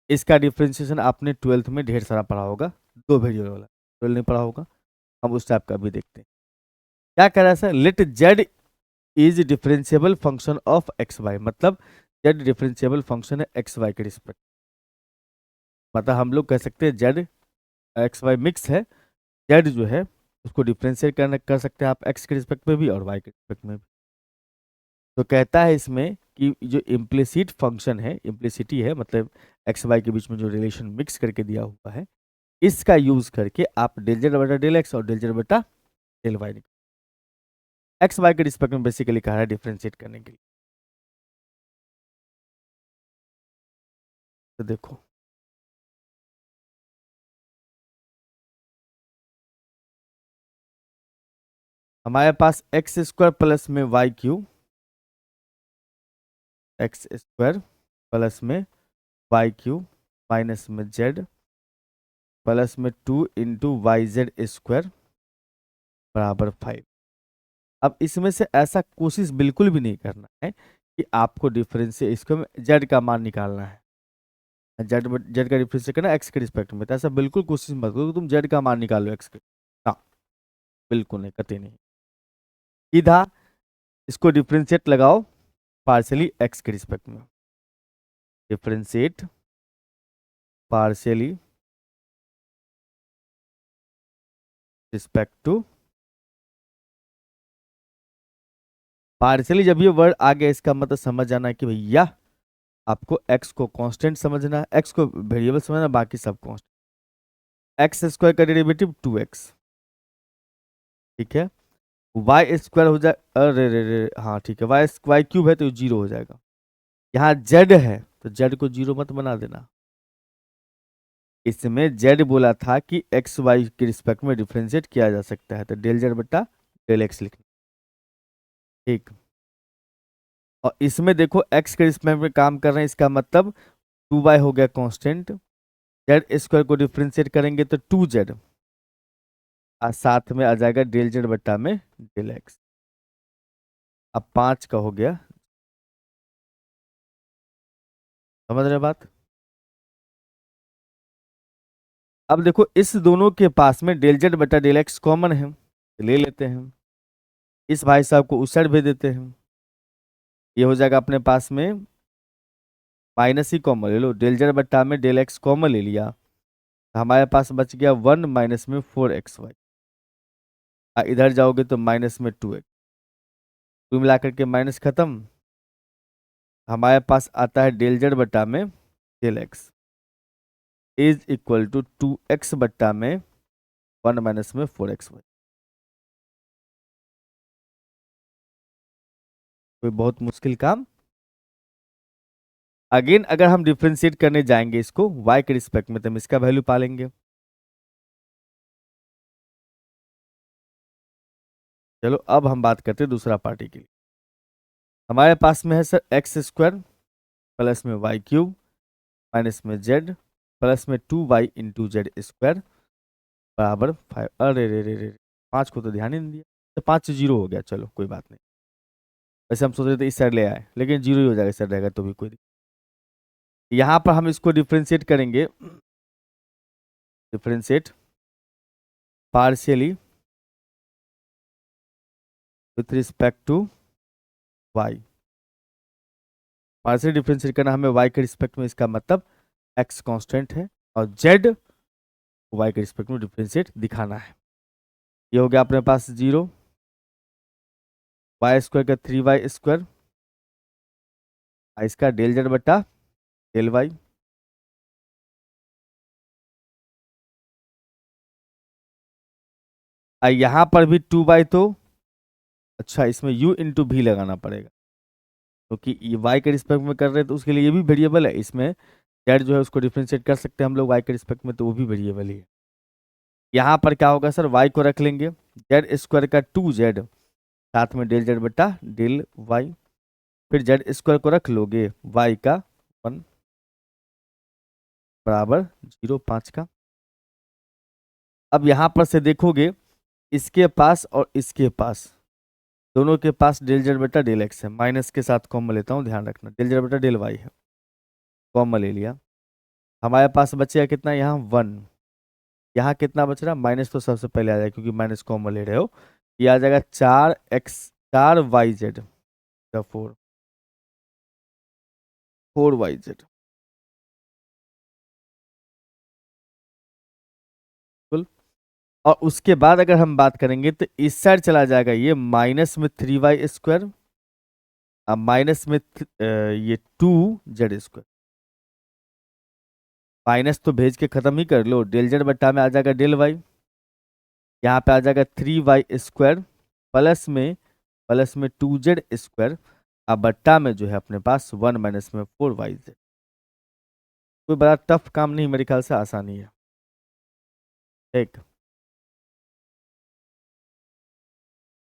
S1: इसका डिफ्रेंशिएशन आपने 12th में ढेर सारा पढ़ा होगा, 2 वेरिएबल वाला 12 नहीं पढ़ा होगा, हम उस टाइप का भी देखते हैं। क्या कह रहा है sir, let Z is differentiable function of x Y, मतलब जेड डिफरेंशिएबल फंक्शन है एक्स वाई के रिस्पेक्ट, मतलब हम लोग कह सकते हैं जेड एक्स वाई मिक्स है, जेड जो है उसको डिफ्रेंशिएट कर सकते हैं आप एक्स के रिस्पेक्ट में भी और वाई के रिस्पेक्ट में भी। तो कहता है इसमें कि जो इम्प्लिसिट फंक्शन है, इम्प्लिसिटी है, मतलब एक्स वाई के बीच में जो रिलेशन मिक्स करके दिया हुआ है, इसका यूज करके आप डेल जेड बटा डेल एक्स और डेल जेड बटा डेल वाई एक्स वाई के रिस्पेक्ट में बेसिकली कहा है डिफ्रेंशिएट करने के लिए। तो देखो हमारे पास एक्स स्क्वायर प्लस में y cube, x square plus में वाई क्यूब माइनस में जेड प्लस में 2 इंटू वाई जेड स्क्वायर बराबर 5। अब इसमें से ऐसा कोशिश बिल्कुल भी नहीं करना है कि आपको डिफरेंशिएट इसको जेड का मान निकालना है, जेड जेड का डिफरेंशिएट करना एक्स के रिस्पेक्ट में, तो ऐसा बिल्कुल कोशिश मत करो कि तुम जेड का मान निकालो एक्स के, हाँ बिल्कुल नहीं, कतई नहीं। सीधा इसको डिफरेंशिएट लगाओ पार्शियली एक्स के रिस्पेक्ट में, differentiate partially respect to, partially जब ये वर्ड आ गया इसका मतलब समझ जाना है कि भैया आपको x को कांस्टेंट समझना है, x को वेरिएबल समझना, बाकी सब कांस्टेंट। एक्स स्क्वायर का डेरिवेटिव 2x, ठीक है, वाई स्क्वायर हो जाए, अरे रे रे, हाँ ठीक है, वाई क्यूब है तो 0 हो जाएगा, यहाँ जेड है तो जेड को 0 मत बना देना, इसमें जेड बोला था कि एक्स वाई के रिस्पेक्ट में डिफ्रेंशिएट किया जा सकता है, तो डेल जेड बटा डेल एक्स लिखना, ठीक। और इसमें देखो एक्स के रिस्पेक्ट में काम कर रहे हैं, इसका मतलब 2y हो गया कांस्टेंट, जेड स्क्वायर को डिफ्रेंशिएट करेंगे तो 2z और साथ में आ जाएगा डेल जेड बट्टा में डेल एक्स। अब 5 का हो गया, समझ रहे बात। अब देखो इस दोनों के पास में डेल जेड बट्टा डेल एक्स कॉमन है, ले लेते हैं। इस भाई साहब को उस साइड भेज देते हैं, ये हो जाएगा अपने पास में माइनस ही कॉमन ले लो, डेल जेड बट्टा में डेल एक्स कॉमन ले लिया, तो हमारे पास बच गया 1 माइनस में 4xy। इधर जाओगे तो माइनस में 2x, टू मिला करके माइनस खत्म। हमारे पास आता है डेल जेड बट्टा में del x is equal to 2x बट्टा में 1 माइनस में 4xy। कोई बहुत मुश्किल काम। अगेन अगर हम डिफ्रेंशिएट करने जाएंगे इसको y के रिस्पेक्ट में तो हम इसका वैल्यू पा लेंगे। चलो अब हम बात करते हैं दूसरा पार्टी के लिए। हमारे पास में है सर एक्स स्क्वायर प्लस में वाई क्यूब माइनस में जेड प्लस में 2y इंटू जेड स्क्वायर बराबर 5। अरे रे रे रे, 5 को तो ध्यान ही नहीं दिया, तो 5 से 0 हो गया। चलो कोई बात नहीं, वैसे हम सोच रहे थे इस साइड ले आए, लेकिन 0 ही हो जाएगा, इस साइड रहेगा तो भी कोई दिक्कत। यहाँ पर हम इसको डिफ्रेंशिएट करेंगे, differentiate partially with respect to y। Partial differentiate करना हमें y के रिस्पेक्ट में, इसका मतलब x कांस्टेंट है और z y के रिस्पेक्ट में डिफ्रेंशिएट दिखाना है। ये हो गया अपने पास 0, वाई स्क्वायर का 3y स्क्वायर, इसका डेल जेड बट्टा डेल वाई, यहाँ पर भी 2y, तो अच्छा इसमें u इंटू भी लगाना पड़ेगा, क्योंकि ये y के रिस्पेक्ट में कर रहे हैं तो उसके लिए ये भी वेरिएबल है। इसमें z जो है उसको डिफ्रेंशिएट कर सकते हैं हम लोग y के रिस्पेक्ट में, तो वो भी वेरिएबल ही है। यहाँ पर क्या होगा सर, y को रख लेंगे जेड स्क्वायर का 2z साथ में डेल जेड बट्टा डेल वाई, फिर जेड स्क्वायर को रख लोगे y का 1 बराबर 0 5 का। अब यहाँ पर से देखोगे इसके पास और इसके पास दोनों के पास डेल जेड बटा डेल एक्स है, माइनस के साथ कॉमन लेता हूँ, ध्यान रखना डेल जेड बटा डेल वाई है, कॉमन ले लिया। हमारे पास बचेगा कितना, यहाँ 1, यहाँ कितना बच रहा, माइनस तो सबसे पहले आ जाएगा क्योंकि माइनस कॉमन ले रहे हो। ये आ जाएगा 4y z 4y z। और उसके बाद अगर हम बात करेंगे तो इस साइड चला जाएगा ये माइनस में 3y स्क्वायर, अब माइनस में ये 2z स्क्वायर, माइनस तो भेज के खत्म ही कर लो, डेल जेड बट्टा में आ जाएगा डेल वाई, यहाँ पे आ जाएगा 3y स्क्वायर प्लस में 2z स्क्वायर, अब बट्टा में जो है अपने पास 1 माइनस में 4y z। कोई बड़ा टफ काम नहीं, मेरे ख्याल से आसानी है। ठीक,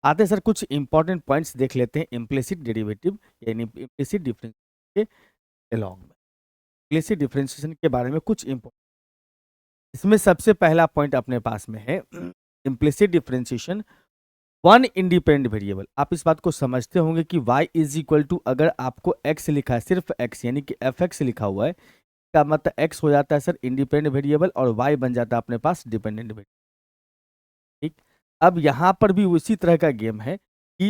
S1: आते सर कुछ इंपॉर्टेंट पॉइंट्स देख लेते हैं इम्प्लिसिट डेरिवेटिव यानी इम्प्लिसिट डिफरेंस के अलोंग में। इम्प्लिसिट डिफरेंशिएशन के बारे में कुछ इंपॉर्टेंट, इसमें सबसे पहला पॉइंट अपने पास में है implicit differentiation one independent variable. आप इस बात को समझते होंगे कि y इज इक्वल टू, अगर आपको x लिखा है, सिर्फ x यानी कि fx लिखा हुआ है, इसका मतलब x हो जाता है सर इंडिपेंडेंट वेरिएबल और y बन जाता है अपने पास डिपेंडेंट वेरिएबल। ठीक, अब यहाँ पर भी उसी तरह का गेम है कि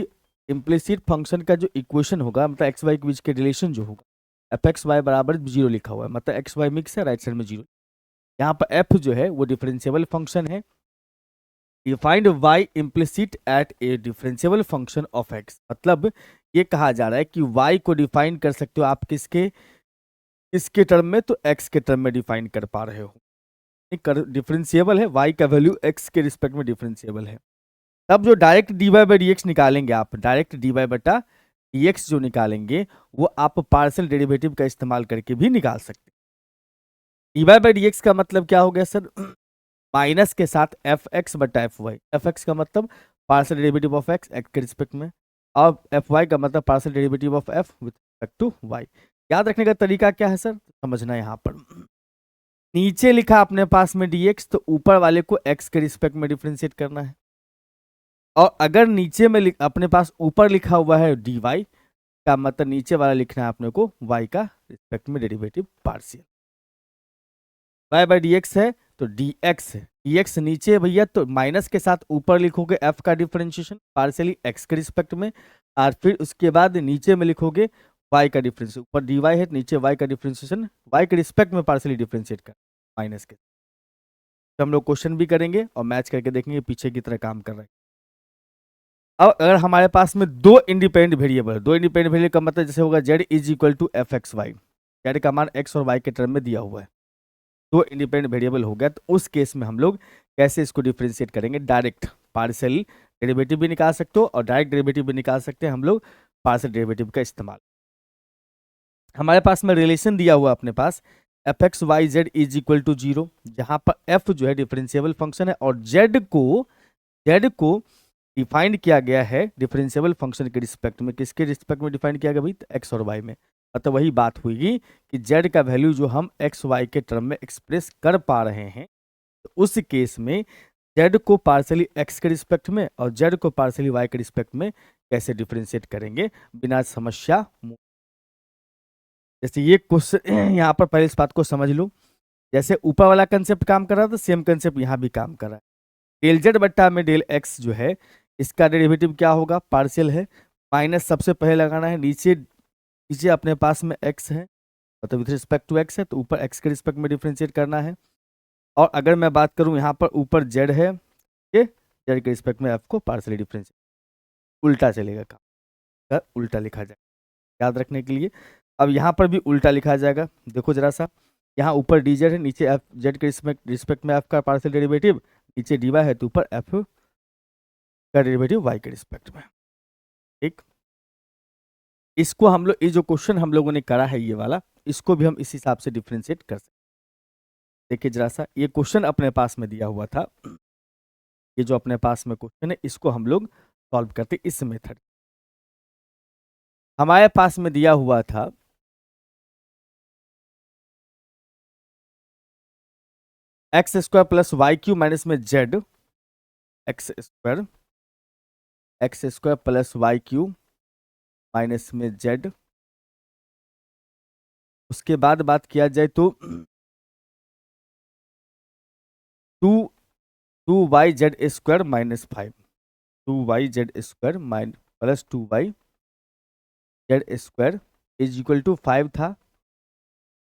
S1: इम्प्लिसिट फंक्शन का जो इक्वेशन होगा, मतलब एक्स वाई के बीच के रिलेशन जो होगा, एफ एक्स वाई बराबर 0 लिखा हुआ है, मतलब एक्स वाई मिक्स है, राइट साइड में 0। यहाँ पर एफ जो है वो डिफरेंशिएबल फंक्शन है। You find y implicit at a differentiable function of x, मतलब ये कहा जा रहा है कि y को डिफाइन कर सकते हो आप किसके इसके टर्म में, तो x के टर्म में डिफाइन कर पा रहे हो। डिफरेंशिएबल है, y का वैल्यू x के रिस्पेक्ट में डिफरेंशिएबल है। तब जो direct d y by D x निकालेंगे आप, डायरेक्ट डी वाई बटा डी एक्स जो निकालेंगे वो आप पार्शियल डेरिवेटिव का इस्तेमाल करके भी निकाल सकते हैं। D y by D x का मतलब क्या हो गया सर, माइनस के साथ एफ एक्स बटा एफ वाई, एफ एक्स का मतलब partial derivative of x x के रिस्पेक्ट में, और एफ वाई का मतलब partial derivative of f with respect to y. याद रखने का तरीका क्या है सर, समझना यहाँ पर नीचे लिखा अपने पास में dx, तो ऊपर वाले को x के रिस्पेक्ट में डिफरेंशिएट करना है। और अगर नीचे में अपने पास ऊपर लिखा हुआ है dy, का मतलब नीचे वाला लिखना है अपने को y का रिस्पेक्ट में derivative partial. y by dx है तो dx है, dx नीचे है भैया, तो माइनस के साथ ऊपर लिखोगे f का डिफरेंशिएशन पार्शियली x के रिस्पेक्ट में, और फिर उसके बाद नीचे में लिखोगे y का डिफरेंशिएशन, ऊपर dy है नीचे y का डिफरेंशिएशन y के रिस्पेक्ट में पार्शियली डिफरेंशिएट कर माइनस के। तो हम लोग क्वेश्चन भी करेंगे और मैच करके देखेंगे पीछे की तरह काम कर रहा है। अब अगर हमारे पास में दो इंडिपेंडेंट वेरिएबल का मतलब जैसे होगा z is equal to f x Y, z का मान x और y के टर्म में दिया हुआ है, दो इंडिपेंडेंट वेरिएबल हो गया, तो उस केस में हम लोग कैसे इसको डिफरेंशिएट करेंगे? डायरेक्ट पार्शियल डेरिवेटिव भी निकाल सकते हो और डायरेक्ट डेरिवेटिव भी निकाल सकते हैं हम लोग पार्शियल डेरिवेटिव का इस्तेमाल। हमारे पास में रिलेशन दिया हुआ अपने पास f x Y z is equal to 0, जहां पर एफ जो है डिफरेंशिएबल फंक्शन है और जेड को डिफाइंड किया गया है डिफरेंशिएबल फंक्शन के रिस्पेक्ट में। किसके रिस्पेक्ट में डिफाइंड किया गया भाई? एक्स और वाई में। मतलब वही बात हुई कि जेड का वैल्यू जो हम एक्स वाई के टर्म में एक्सप्रेस कर पा रहे हैं, तो उस केस में जेड को पार्सली एक्स के रिस्पेक्ट में और जेड को पार्सली वाई के रिस्पेक्ट में कैसे डिफरेंशिएट करेंगे बिना समस्या। जैसे ये क्वेश्चन यहाँ पर पहले इस बात को समझ लो, जैसे ऊपर वाला कंसेप्ट काम कर रहा था सेम कंसेप्ट यहाँ भी काम कर रहा है। डेल जेड बट्टा में डेल एक्स जो है इसका डेरिवेटिव क्या होगा? पार्शियल है, माइनस सबसे पहले लगाना है, नीचे अपने पास में x है, मतलब विथ रिस्पेक्ट टू x है, तो ऊपर x के रिस्पेक्ट में डिफरेंशिएट करना है। और अगर मैं बात करूं यहाँ पर ऊपर z है, ये z के रिस्पेक्ट में f को पार्शियली डिफरेंशिएट, उल्टा चलेगा काम, उल्टा लिखा जाएगा याद रखने के लिए। अब यहाँ पर भी उल्टा लिखा जाएगा, देखो जरा सा, यहाँ ऊपर डी जेड है, नीचे एफ जेड के रिस्पेक्ट में एफ का पार्शियल डेरिवेटिव, नीचे डी वाई है तो ऊपर एफ का डेरिवेटिव वाई के रिस्पेक्ट में। ठीक, इसको हम लोग, ये जो क्वेश्चन हम लोगों ने करा है ये वाला, इसको भी हम इस हिसाब से डिफरेंशिएट कर सकते। देखिए जरा सा, ये क्वेश्चन अपने पास में दिया हुआ था, ये जो अपने पास में क्वेश्चन है इसको हम लोग सॉल्व करते इस मेथड। हमारे पास में दिया हुआ था x square plus y cube minus में z, x square plus y cube minus में जेड। उसके बाद बात किया जाए तो two y z square minus 5, 2y z square plus 2y z square is equal to 5 था,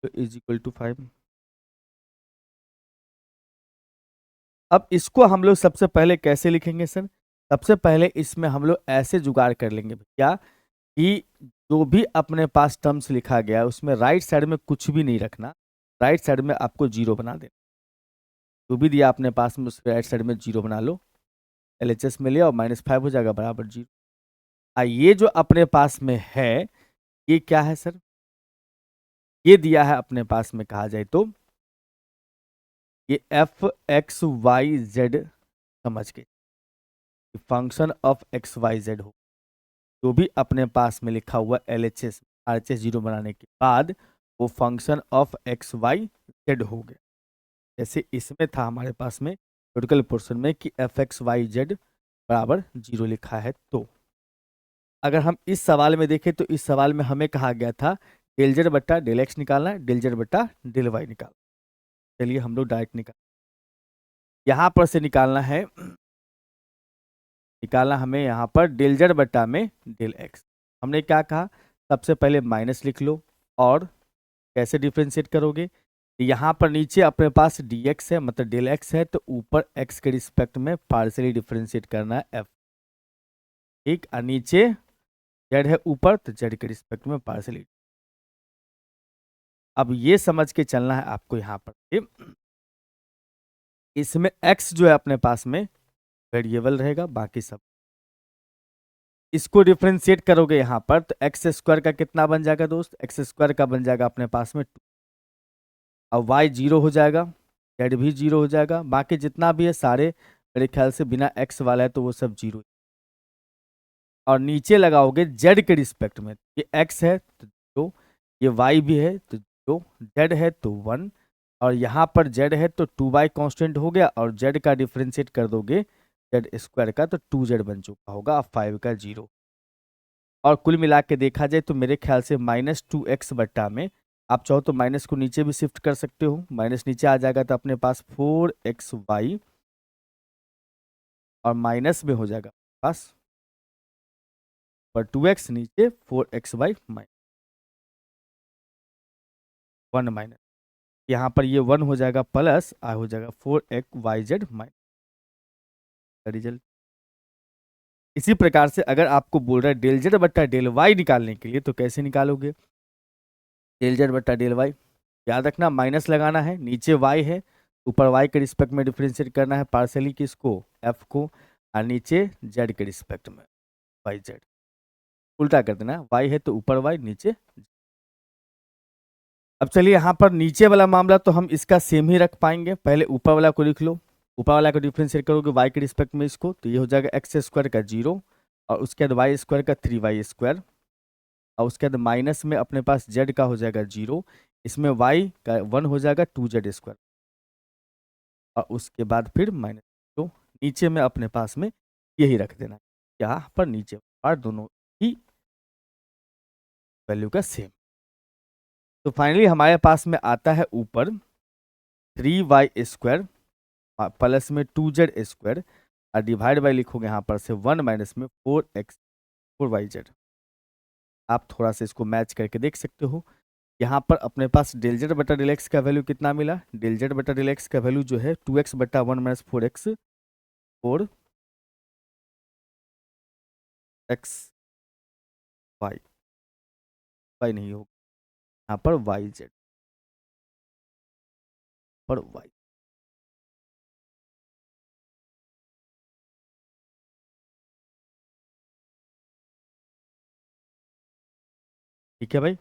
S1: तो इज इक्वल टू 5। अब इसको हम लोग सबसे पहले कैसे लिखेंगे सर? सबसे पहले इसमें हम लोग ऐसे जुगाड़ कर लेंगे क्या कि जो भी अपने पास टर्म्स लिखा गया है उसमें राइट साइड में कुछ भी नहीं रखना, राइट साइड में आपको जीरो बना देना। जो भी दिया अपने पास में उसके राइट साइड में जीरो बना लो, LHS में ले और -5 हो जाएगा बराबर जीरो। ये जो अपने पास में है ये क्या है सर? ये दिया है अपने पास में कहा जाए तो ये एफ एक्स वाई जेड, समझ के function of x Y z हो, जो भी अपने पास में लिखा हुआ LHS RHS जीरो बनाने के बाद वो function of x Y z हो गया। जैसे इसमें था हमारे पास में टोटल पोर्शन में कि एफ एक्स वाई जेड बराबर जीरो लिखा है, तो अगर हम इस सवाल में देखें तो इस सवाल में हमें कहा गया था डेल जेड बट्टा डेल एक्स निकालना है, डेल जेड बट्टा डेल वाई निकालना। चलिए हम लोग डायरेक्ट यहाँ पर से निकालना है, हमें यहाँ पर डेल जेड बट्टा में डेल एक्स। हमने क्या कहा? सबसे पहले माइनस लिख लो, और कैसे डिफ्रेंशिएट करोगे? यहाँ पर नीचे अपने पास dx है, मतलब डेल एक्स है, तो ऊपर x के रिस्पेक्ट में पार्शियली डिफ्रेंशिएट करना है f। ठीक, और नीचे z है ऊपर, तो z के रिस्पेक्ट में पार्शियली। अब ये समझ के चलना है आपको यहाँ पर, इसमें x जो है अपने पास में वेरिएबल रहेगा, बाकी सब इसको डिफ्रेंशिएट करोगे यहाँ पर तो एक्स स्क्वायर का कितना बन जाएगा दोस्त? एक्स स्क्वायर का बन जाएगा अपने पास में 2, अब वाई जीरो हो जाएगा, जेड भी जीरो हो जाएगा, बाकी जितना भी है सारे मेरे ख्याल से बिना एक्स वाला है तो वो सब जीरो। और नीचे लगाओगे जेड के रिस्पेक्ट में, ये एक्स है तो जीरो, ये वाई भी है तो जीरो, जेड है तो 1, और यहाँ पर जेड है तो 2y कांस्टेंट हो गया, और जेड का डिफ्रेंशिएट कर दोगे जेड स्क्वायर का तो 2z बन चुका होगा, अब 5 का 0। और कुल मिला के देखा जाए तो मेरे ख्याल से -2x बट्टा में, आप चाहो तो माइनस को नीचे भी शिफ्ट कर सकते हो, माइनस नीचे आ जाएगा तो अपने पास 4xy, और माइनस में हो जाएगा पास पर 2x नीचे 4xy माइनस 1 माइनस, यहाँ पर ये 1 हो जाएगा प्लस आ हो जाएगा 4xyz माइनस का रिजल्ट। इसी प्रकार से अगर आपको बोल रहा है डेल जेड बट्टा डेल वाई निकालने के लिए, तो कैसे निकालोगे? डेल जेड बट्टा डेल वाई, याद रखना माइनस लगाना है, नीचे वाई है, ऊपर वाई के रिस्पेक्ट में डिफ्रेंशिएट करना है पार्सली किसको, एफ को, और नीचे जेड के रिस्पेक्ट में वाई जेड, उल्टा कर देना, वाई है तो ऊपर वाई नीचे। अब चलिए यहाँ पर नीचे वाला मामला तो हम इसका सेम ही रख पाएंगे, पहले ऊपर वाला को लिख लो, ऊपर वाला को डिफ्रेंशिएट करोगे वाई के रिस्पेक्ट में इसको, तो ये हो जाएगा एक्स स्क्वायर का 0, और उसके बाद वाई स्क्वायर का 3y स्क्वायर, और उसके बाद माइनस में अपने पास जेड का हो जाएगा 0, इसमें वाई का 1 हो जाएगा 2z स्क्वायर, और उसके बाद फिर माइनस, तो नीचे में अपने पास में यही रख देना, यहाँ पर नीचे और दोनों ही वैल्यू का सेम। तो फाइनली हमारे पास में आता है ऊपर 3y स्क्वायर प्लस में 2z स्क्वायर, और डिवाइड बाई लिखोगे यहाँ पर से 1 माइनस में 4yz। आप थोड़ा सा इसको मैच करके देख सकते हो, यहाँ पर अपने पास डेल जेड बटा डेल एक्स का वैल्यू कितना मिला, डेल जेड बटा डेल एक्स का वैल्यू जो है 2x बटा 1 माइनस 4x वाई, वाई नहीं होगा यहाँ पर वाई जेड पर वाई। ठीक है भाई,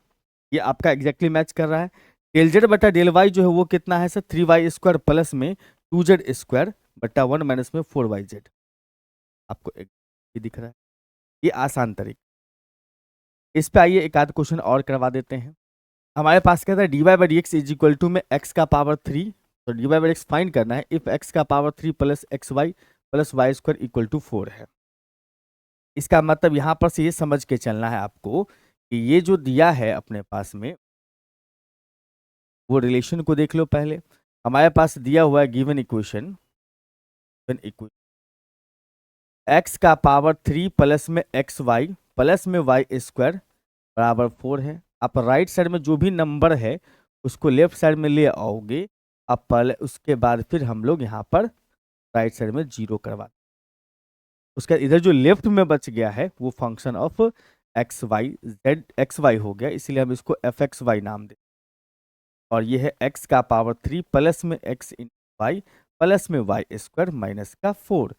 S1: ये आपका एग्जैक्टली मैच कर रहा है। डेल जेड बटा डेल वाई जो है वो कितना है सर, 3y स्क्वायर प्लस में 2z स्क्वायर बटा 1 माइनस में 4yz, आपको ये दिख रहा है, ये आसान तरीका। इस पे आइए एक आध क्वेश्चन और करवा देते हैं। हमारे पास कहता है dy by D x is equal to में x का पावर 3, तो dy बाई एक्स फाइंड करना है इफ x का power 3 plus x y plus y square equal to 4 है। इसका मतलब यहाँ पर से ये समझ के चलना है आपको कि ये जो दिया है अपने पास में, वो रिलेशन को देख लो पहले। हमारे पास दिया हुआ है गिवन इक्वेशन, एक्स का पावर 3 प्लस में एक्स वाई प्लस में वाई स्क्वायर बराबर 4 है। आप राइट साइड में जो भी नंबर है उसको लेफ्ट साइड में ले आओगे, अब पहले उसके बाद फिर हम लोग यहाँ पर राइट साइड में 0 करवा, उसका इधर जो लेफ्ट में बच गया है वो function of x Y z x y हो गया, इसलिए हम इसको एफ एक्स वाई नाम दें। और ये है एक्स का पावर 3 प्लस में एक्स इन वाई प्लस में वाई स्क्वायर माइनस का 4।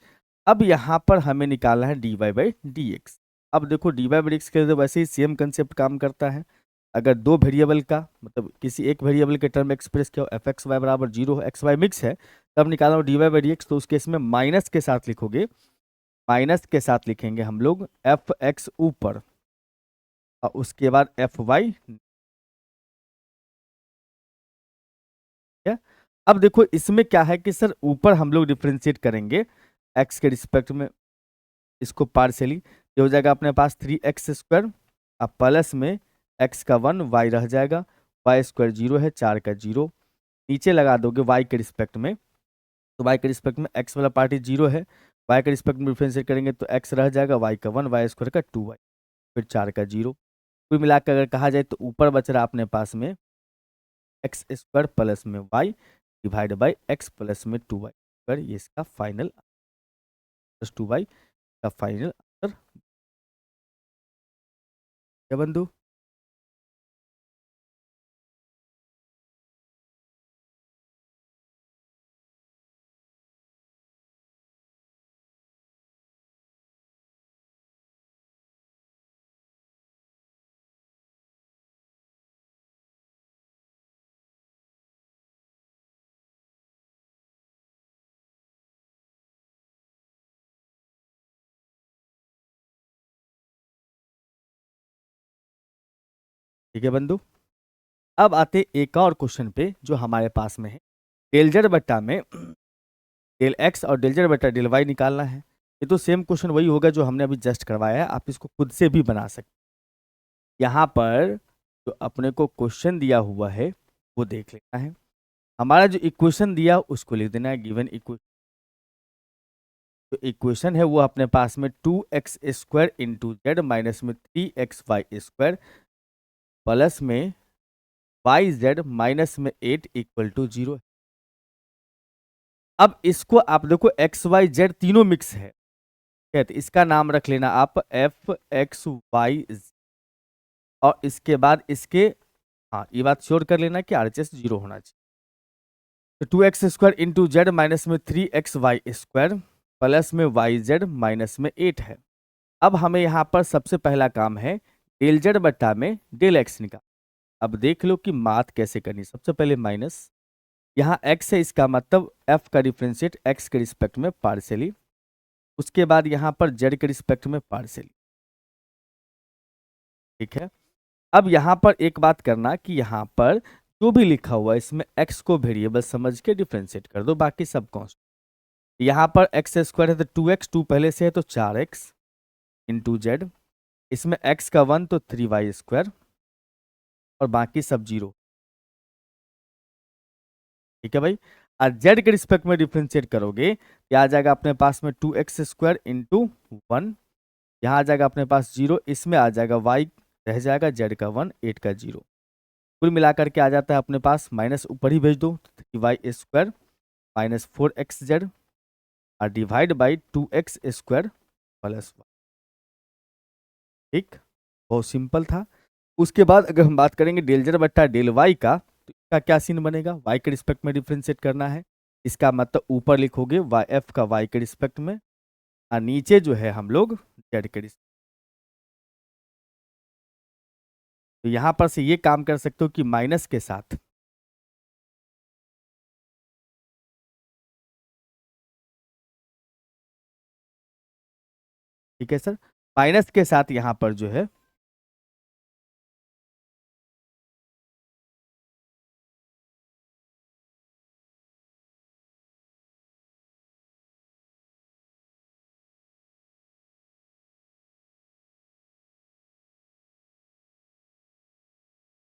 S1: अब यहाँ पर हमें निकालना है d y by D x. अब देखो d y by D x के लिए तो वैसे ही सेम कंसेप्ट काम करता है। अगर दो वेरिएबल का मतलब किसी एक वेरिएबल के टर्म एक्सप्रेस किया एफ एक्स वाई बराबर 0 एक्स वाई मिक्स है, तब निकालना हो d y by D x, तो उस केस में माइनस के साथ लिखोगे, माइनस के साथ लिखेंगे हम लोग एफ एक्स ऊपर और उसके बाद एफ वाई। अब देखो इसमें क्या है कि सर ऊपर हम लोग डिफ्रेंशिएट करेंगे एक्स के रिस्पेक्ट में, इसको पार्शियली, ये हो जाएगा अपने पास 3x स्क्वायर, अब प्लस में x का 1 y रह जाएगा, वाई स्क्वायर 0 है 4 का 0, नीचे लगा दोगे y के रिस्पेक्ट में, तो y के रिस्पेक्ट में x वाला पार्टी 0 है, y के रिस्पेक्ट में डिफ्रेंशिएट करेंगे तो x रह जाएगा, y का 1 वाई स्क्वायर का 2y फिर 4 का 0। कुल मिलाकर अगर कहा जाए तो ऊपर बच रहा अपने पास में एक्स स्क्वायर प्लस में y divide by x plus में 2y स्क्वायर, ये इसका फाइनल प्लस 2y का फाइनल आंसर। क्या बंधु? ठीक है बंधु। अब आते एक और क्वेश्चन पे जो हमारे पास में है। डेल जेड बट्टा में डेल एक्स और डेल जेड बट्टा डेल वाई निकालना है। ये तो सेम क्वेश्चन वही होगा जो हमने अभी जस्ट करवाया है, आप इसको खुद से भी बना सकते। यहाँ पर जो अपने को क्वेश्चन दिया हुआ है वो देख लेना है। हमारा जो इक्वेशन दिया उसको लिख देना है, गिवन इक्वेशन। तो इक्वेशन है वो अपने पास में 2x² इंटू जेड माइनस में 3xy² प्लस में yz माइनस में 8 इक्वल टू 0। अब इसको आप देखो एक्स वाई जेड तीनों मिक्स है, तो इसका नाम रख लेना आप एफ एक्स वाई, और इसके बाद इसके, हाँ ये बात श्योर कर लेना कि RHS 0 होना चाहिए। तो 2x² इंटू जेड माइनस में 3xy² प्लस में yz माइनस में 8 है। अब हमें यहाँ पर सबसे पहला काम है डेल जेड बट्टा में डेल एक्स निकाल। अब देख लो कि मात कैसे करनी। सबसे पहले माइनस, यहाँ x है, इसका मतलब f का डिफरेंशिएट x के रिस्पेक्ट में पार्शियली, उसके बाद यहाँ पर z के रिस्पेक्ट में पार्शियली। ठीक है। अब यहाँ पर एक बात करना कि यहाँ पर जो भी लिखा हुआ है इसमें x को वेरिएबल समझ के डिफरेंशिएट कर दो, बाकी सब कांस्टेंट। यहाँ पर x² है तो 2x, 2 पहले से है तो 4x इंटू जेड, इसमें x का 1 तो 3y² और बाकी सब 0। ठीक है भाई। और z के रिस्पेक्ट में डिफरेंशिएट करोगे क्या आ जाएगा अपने पास में 2x² इंटू 1, यहाँ आ जाएगा अपने पास 0, इसमें आ जाएगा y रह जाएगा, z का 1, 8 का 0, कुल मिलाकर के आ जाता है अपने पास माइनस ऊपर ही भेज दो, 3y² माइनस 4xz और डिवाइड बाई 2x² प्लस 1। ठीक, बहुत सिंपल था। उसके बाद अगर हम बात करेंगे डेल जेड बट्टा डेल वाई का, तो इसका क्या सीन बनेगा, y के रिस्पेक्ट में डिफरेंशिएट करना है। इसका मतलब ऊपर लिखोगे वाई एफ का y के रिस्पेक्ट में, और नीचे जो है हम लोग z के रिस्पेक्ट। तो यहां पर से ये काम कर सकते हो कि माइनस के साथ, ठीक है सर, माइनस के साथ यहां पर जो है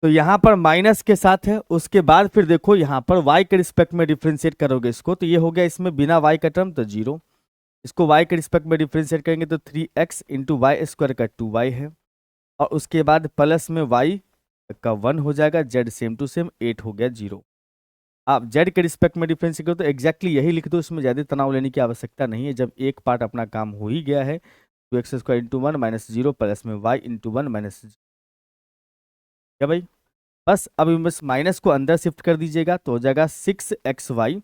S1: तो यहाँ पर माइनस के साथ है। उसके बाद फिर देखो यहाँ पर y के रिस्पेक्ट में डिफरेंशिएट करोगे इसको, तो ये हो गया इसमें बिना y का टर्म तो 0, इसको y के रिस्पेक्ट में डिफरेंशिएट करेंगे तो 3x इंटू y² का 2y है, और उसके बाद प्लस में y का 1 हो जाएगा, z सेम टू सेम 8 हो गया 0। आप z के रिस्पेक्ट में डिफरेंशिएट करो तो एग्जैक्टली यही लिख दो, इसमें ज़्यादा तनाव लेने की आवश्यकता नहीं है। जब एक पार्ट अपना काम हो ही गया है, 2x² इंटू 1 माइनस 0 प्लस में y इंटू 1 माइनस, क्या भाई, बस अब बस माइनस को अंदर शिफ्ट कर दीजिएगा तो हो जाएगा 6xy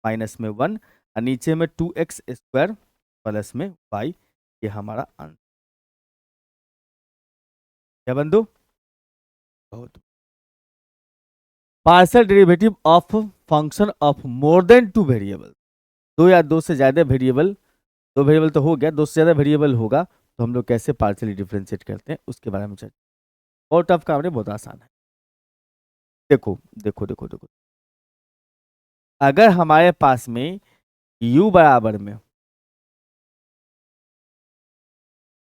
S1: माइनस में 1 और नीचे में 2x² प्लस में y, ये हमारा आंसर। क्या बंधु, बहुत। Partial derivative of function of more than 2 variable, दो या दो से ज्यादा वेरिएबल, दो वेरिएबल तो हो गया, दो से ज्यादा वेरिएबल होगा तो हम लोग कैसे पार्शियली डिफरेंशिएट करते हैं उसके बारे में चर्चा। बहुत टफ काम नहीं, बहुत आसान है। देखो देखो देखो देखो, अगर हमारे पास में u बराबर में,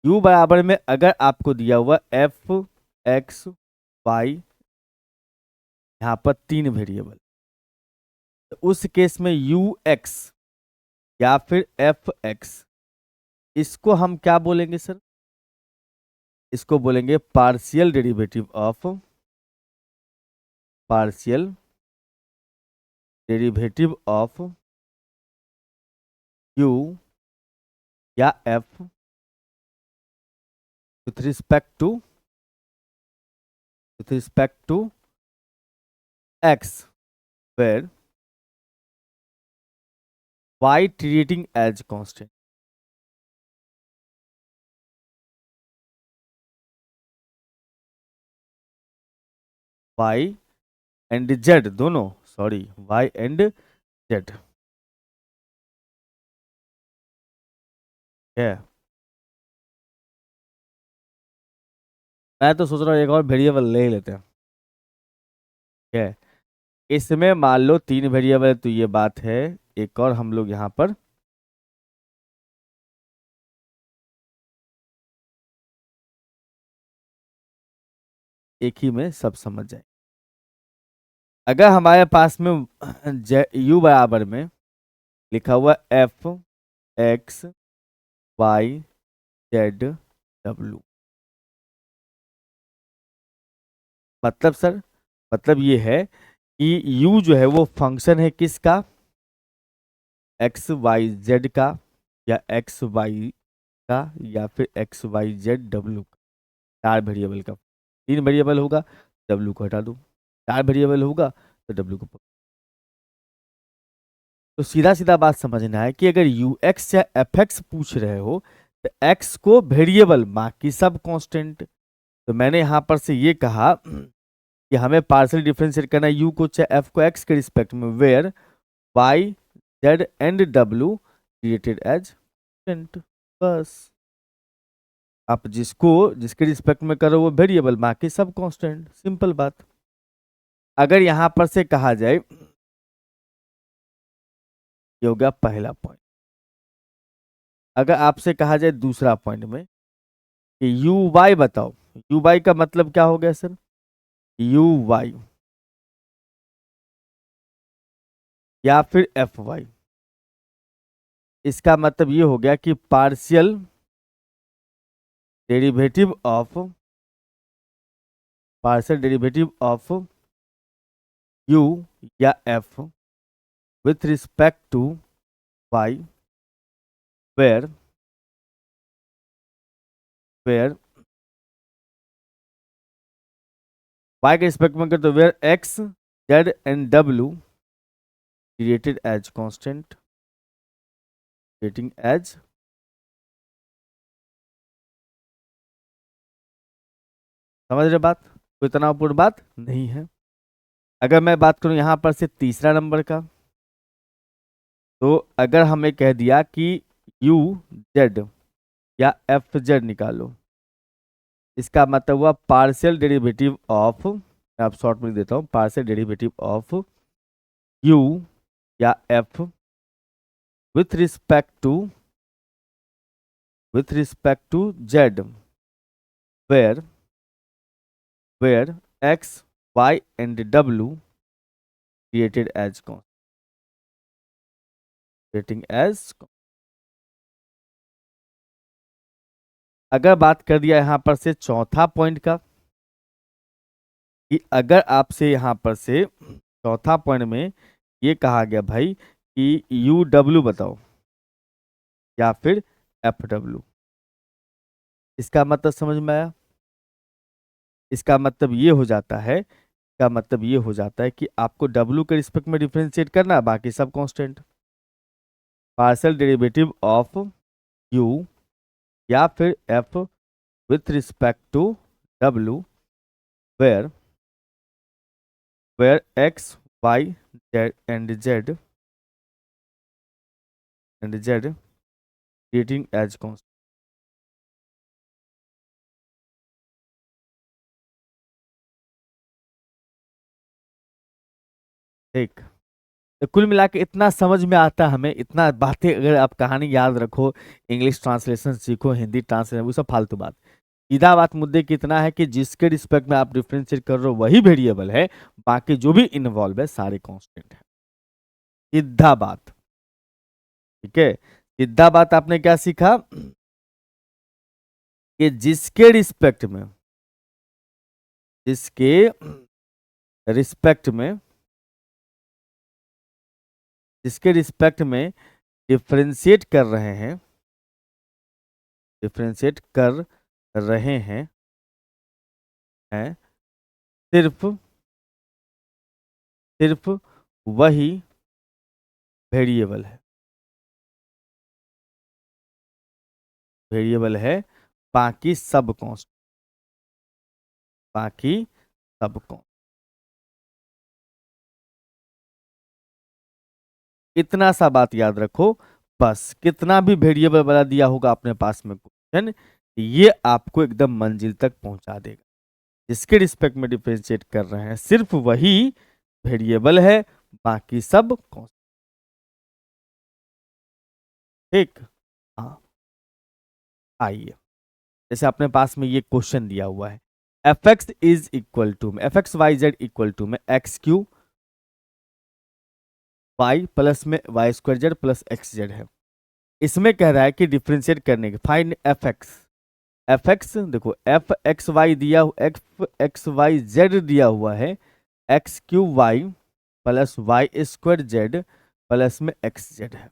S1: u बराबर में अगर आपको दिया हुआ f x y, यहाँ पर 3 वेरिएबल, तो उस केस में u x या फिर f x, इसको हम क्या बोलेंगे सर, इसको बोलेंगे partial derivative of, partial derivative of u या f with respect to x, where y treating as constant। y and z दोनों, सॉरी y एंड z है। मैं तो सोच रहा हूँ एक और वेरिएबल ले ही लेते हैं। है। इसमें मान लो 3 वेरिएबल है, तो ये बात है। एक और हम लोग यहाँ पर एक ही में सब समझ जाए। अगर हमारे पास में यू बराबर में लिखा हुआ एफ एक्स वाई जेड डब्ल्यू, मतलब सर, मतलब ये है कि यू जो है वो फंक्शन है किसका, एक्स वाई जेड का, या एक्स वाई का, या फिर एक्स वाई जेड डब्ल्यू का। 4 वेरिएबल का, 3 वेरिएबल होगा डब्ल्यू को हटा दो, 4 वेरिएबल होगा तो डब्ल्यू को पकड़ो। तो सीधा सीधा बात समझना है कि अगर यू एक्स या एफ एक्स पूछ रहे हो तो एक्स को वेरिएबल, बाकी सब कांस्टेंट। तो मैंने यहां पर से ये कहा कि हमें पार्शियल डिफरेंशिएट करना है यू को चाहे एफ को एक्स के रिस्पेक्ट में, वेयर वाई जेड एंड डब्ल्यू क्रिएटेड एज कांस्टेंट। बस आप जिसको जिसके रिस्पेक्ट में करो वो वेरिएबल, बाकी सब कांस्टेंट, सिंपल बात। अगर यहां पर से कहा जाए, ये हो गया पहला पॉइंट। अगर आपसे कहा जाए दूसरा पॉइंट में कि यू वाई बताओ, यू वाई का मतलब क्या हो गया सर, यू वाई या फिर एफ वाई, इसका मतलब ये हो गया कि partial derivative of, partial derivative of u या f with respect to y, where where y के रिस्पेक्ट में कर तो वेयर एक्स जेड एंड डब्ल्यू created as constant, creating as. समझ रहे बात, कोई तनावपूर्ण बात नहीं है। अगर मैं बात करूं यहां पर से तीसरा नंबर का, तो अगर हमें कह दिया कि यू जेड या एफ जेड निकालो, इसका मतलब हुआ पार्शियल डेरिवेटिव ऑफ, मैं आप शॉर्ट में देता हूं, पार्शियल डेरिवेटिव ऑफ यू या f with respect to z, where where x y and डब्ल्यू क्रिएटेड एज क्रिएटिंग एज। अगर बात कर दिया यहां पर से चौथा पॉइंट का, कि अगर आपसे यहां पर से चौथा पॉइंट में ये कहा गया भाई कि यू डब्ल्यू बताओ या फिर एफ डब्ल्यू, इसका मतलब समझ में आया। इसका मतलब ये हो जाता है, इसका मतलब ये हो जाता है कि आपको डब्ल्यू के रिस्पेक्ट में डिफरेंशिएट करना है, बाकी सब constant. Partial derivative of u या फिर एफ विथ रिस्पेक्ट टू डब्ल्यू, where where x Y z and z treating as constant. ठीक, तो कुल मिला के इतना समझ में आता है हमें, इतना बातें अगर आप कहानी याद रखो, इंग्लिश ट्रांसलेशन सीखो, हिंदी ट्रांसलेशन, वो सब फालतू बात। सीधा बात मुद्दे कितना है कि जिसके रिस्पेक्ट में आप डिफरेंशिएट कर रहे हो वही वेरिएबल है, बाकी जो भी इन्वॉल्व है सारे कांस्टेंट है। सीधा बात, ठीक है। सीधा बात आपने क्या सीखा कि जिसके रिस्पेक्ट में जिसके रिस्पेक्ट में डिफरेंशिएट कर रहे हैं, डिफरेंशिएट कर रहे हैं सिर्फ सिर्फ वही वेरिएबल है, बाकी सब कांस्टेंट, बाकी सब कांस्टेंट। इतना सा बात याद रखो बस, कितना भी वेरिएबल वाला दिया होगा अपने पास में क्वेश्चन, ये आपको एकदम मंजिल तक पहुंचा देगा। जिसके रिस्पेक्ट में डिफरेंशिएट कर रहे हैं सिर्फ वही वेरिएबल है, बाकी सब कांस्टेंट। ठीक। हाँ, आइए, जैसे अपने पास में ये क्वेश्चन दिया हुआ है, f x is equal to में F x Y z equal to में एक्स क्यू वाई प्लस में y square z plus x z है। इसमें कह रहा है कि डिफरेंशिएट करने के find f x. F x देखो, एफ एक्स वाई दिया, एफ एक्स वाई जेड दिया हुआ है, x cube y plus y square z plus में एक्स जेड है।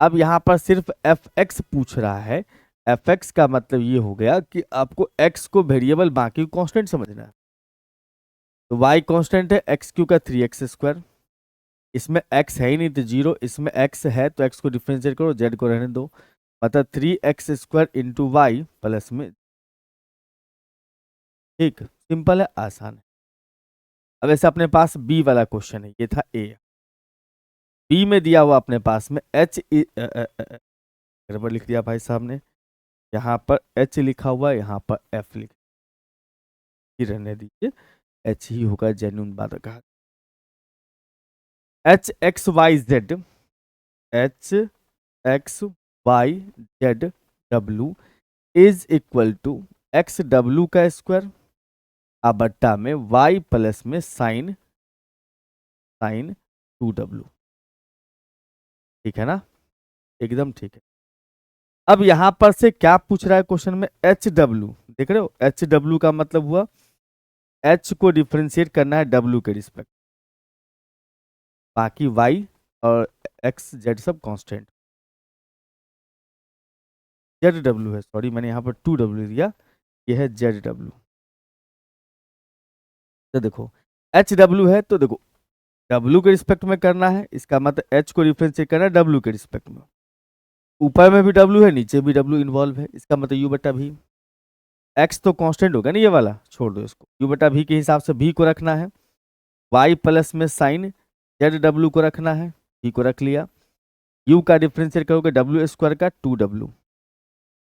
S1: अब यहाँ पर सिर्फ एफ एक्स पूछ रहा है। एफ एक्स का मतलब ये हो गया कि आपको एक्स को वेरिएबल, बाकी कांस्टेंट समझना है। तो वाई कांस्टेंट है एक्स क्यू का 3x², इसमें एक्स है ही नहीं तो 0, इसमें एक्स है तो एक्स को डिफरेंशिएट करो, जेड को रहने दो, मतलब 3x² इंटू वाई प्लस में। ठीक, सिंपल है, आसान है। अब ऐसे अपने पास बी वाला क्वेश्चन है, ये था ए। बी में दिया हुआ अपने पास में एच, गड़बड़ लिख दिया भाई साहब ने, यहाँ पर एच लिखा हुआ है, यहाँ पर एफ लिख ही रहने दीजिए, एच ही होगा, जेन्युइन बात कहा। H X Y Z, H X Y Z W is equal to X W का स्क्वायर अब बट्टा में वाई प्लस में साइन 2w। ठीक है ना, एकदम ठीक है। अब यहां पर से क्या पूछ रहा है क्वेश्चन में, एच डब्ल्यू, देख रहे हो, एच डब्ल्यू का मतलब हुआ एच को डिफरेंशिएट करना है डब्ल्यू के रिस्पेक्ट, बाकी वाई और एक्स जेड सब कांस्टेंट। जेड डब्ल्यू है, सॉरी मैंने यहाँ पर 2w दिया, ये है जेड डब्ल्यू। तो देखो एच डब्ल्यू है, तो देखो डब्ल्यू के रिस्पेक्ट में करना है, इसका मतलब एच को डिफरेंशिएट करना है डब्ल्यू के रिस्पेक्ट में। ऊपर में भी डब्ल्यू है, नीचे भी डब्ल्यू इन्वॉल्व है, इसका मतलब यू बटा भी। एक्स तो कांस्टेंट होगा ना, ये वाला छोड़ दो इसको, यू बटा भी के हिसाब से भी को रखना है, वाई प्लस में साइन जेड डब्ल्यू को रखना है, भी को रख लिया। यू का डिफरेंशिएट करोगे डब्ल्यू स्क्वायर का 2w,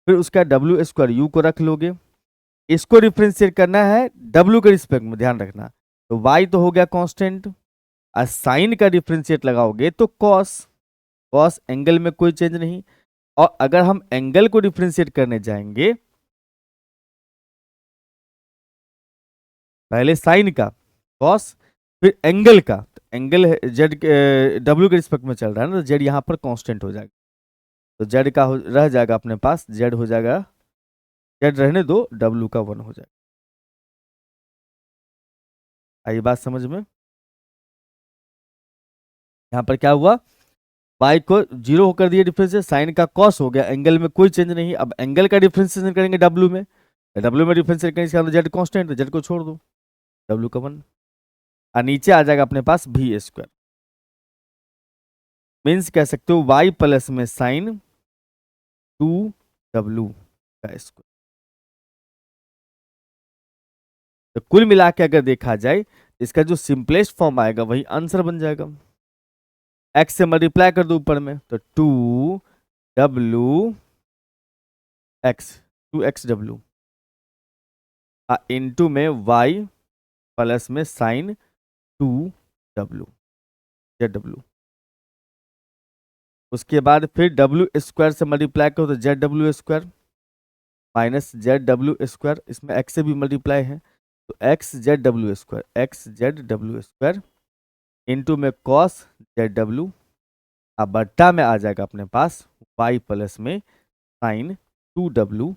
S1: फिर उसका डब्ल्यू स्क्वायर यू को रख लोगे, इसको डिफरेंशिएट करना है डब्ल्यू के रिस्पेक्ट में, ध्यान रखना। तो वाई तो हो गया कांस्टेंट, और साइन का डिफरेंशिएट लगाओगे तो कॉस, कॉस एंगल में कोई चेंज नहीं। और अगर हम एंगल को डिफरेंशिएट करने जाएंगे, पहले साइन का कॉस, फिर एंगल का, तो एंगल जेड डब्ल्यू के रिस्पेक्ट में चल रहा है ना, तो जेड यहाँ पर कांस्टेंट हो जाएगा, तो जेड का रह जाएगा अपने पास, जेड हो जाएगा, जेड रहने दो, डब्ल्यू का 1 हो जाएगा। आई बात समझ में? यहाँ पर क्या हुआ, वाई को 0 होकर दिया डिफरेंशिएट, साइन का कॉस हो गया, एंगल में कोई चेंज नहीं। अब एंगल का डिफरेंशिएशन करेंगे डब्ल्यू में, डब्ल्यू में डिफरेंशिएट करेंगे, इसका मतलब जेड कांस्टेंट, तो जेड को छोड़ दो, डब्ल्यू का 1, और नीचे आ जाएगा अपने पास भी स्क्वायर, मीन्स कह सकते हो वाई प्लस में साइन 2w का स्क्वायर। तो कुल मिला के अगर देखा जाए, इसका जो सिंपलेस्ट फॉर्म आएगा वही आंसर बन जाएगा। एक्स से मल्टीप्लाई कर दो ऊपर में, तो 2w एक्स, 2xw, इंटू में y प्लस में साइन 2w zw। उसके बाद फिर w स्क्वायर से मल्टीप्लाई करो तो zw square minus zw square, इसमें x से भी मल्टीप्लाई है, तो x Z W square into में कॉस जेड डब्ल्यू, अब बट्टा में आ जाएगा अपने पास y प्लस में साइन 2w।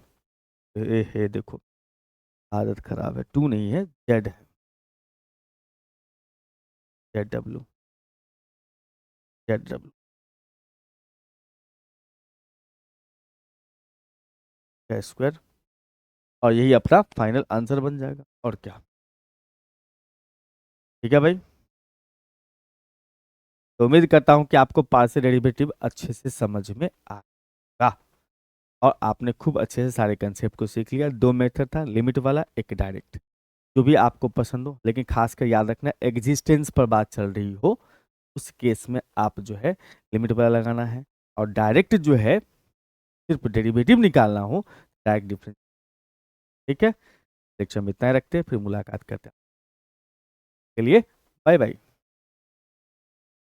S1: हे देखो आदत खराब है, 2 नहीं है, जेड है, जेड डब्ल्यू का स्क्वायर, और यही अपना फाइनल आंसर बन जाएगा, और क्या। ठीक है भाई, तो उम्मीद करता हूं कि आपको पार्शियल डेरिवेटिव अच्छे से समझ में आएगा, और आपने खूब अच्छे से सारे कंसेप्ट को सीख लिया। 2 मेथड था, लिमिट वाला, एक डायरेक्ट, जो भी आपको पसंद हो, लेकिन खासकर याद रखना एग्जिस्टेंस पर बात चल रही हो उस केस में आप जो है लिमिट वाला लगाना है, और डायरेक्ट जो है सिर्फ डेरिवेटिव निकालना हो, डायरेक्ट डिफरेंस। ठीक है, लेक्चर में इतना ही रखते हैं, फिर मुलाकात करते हैं। के लिए बाय बाय।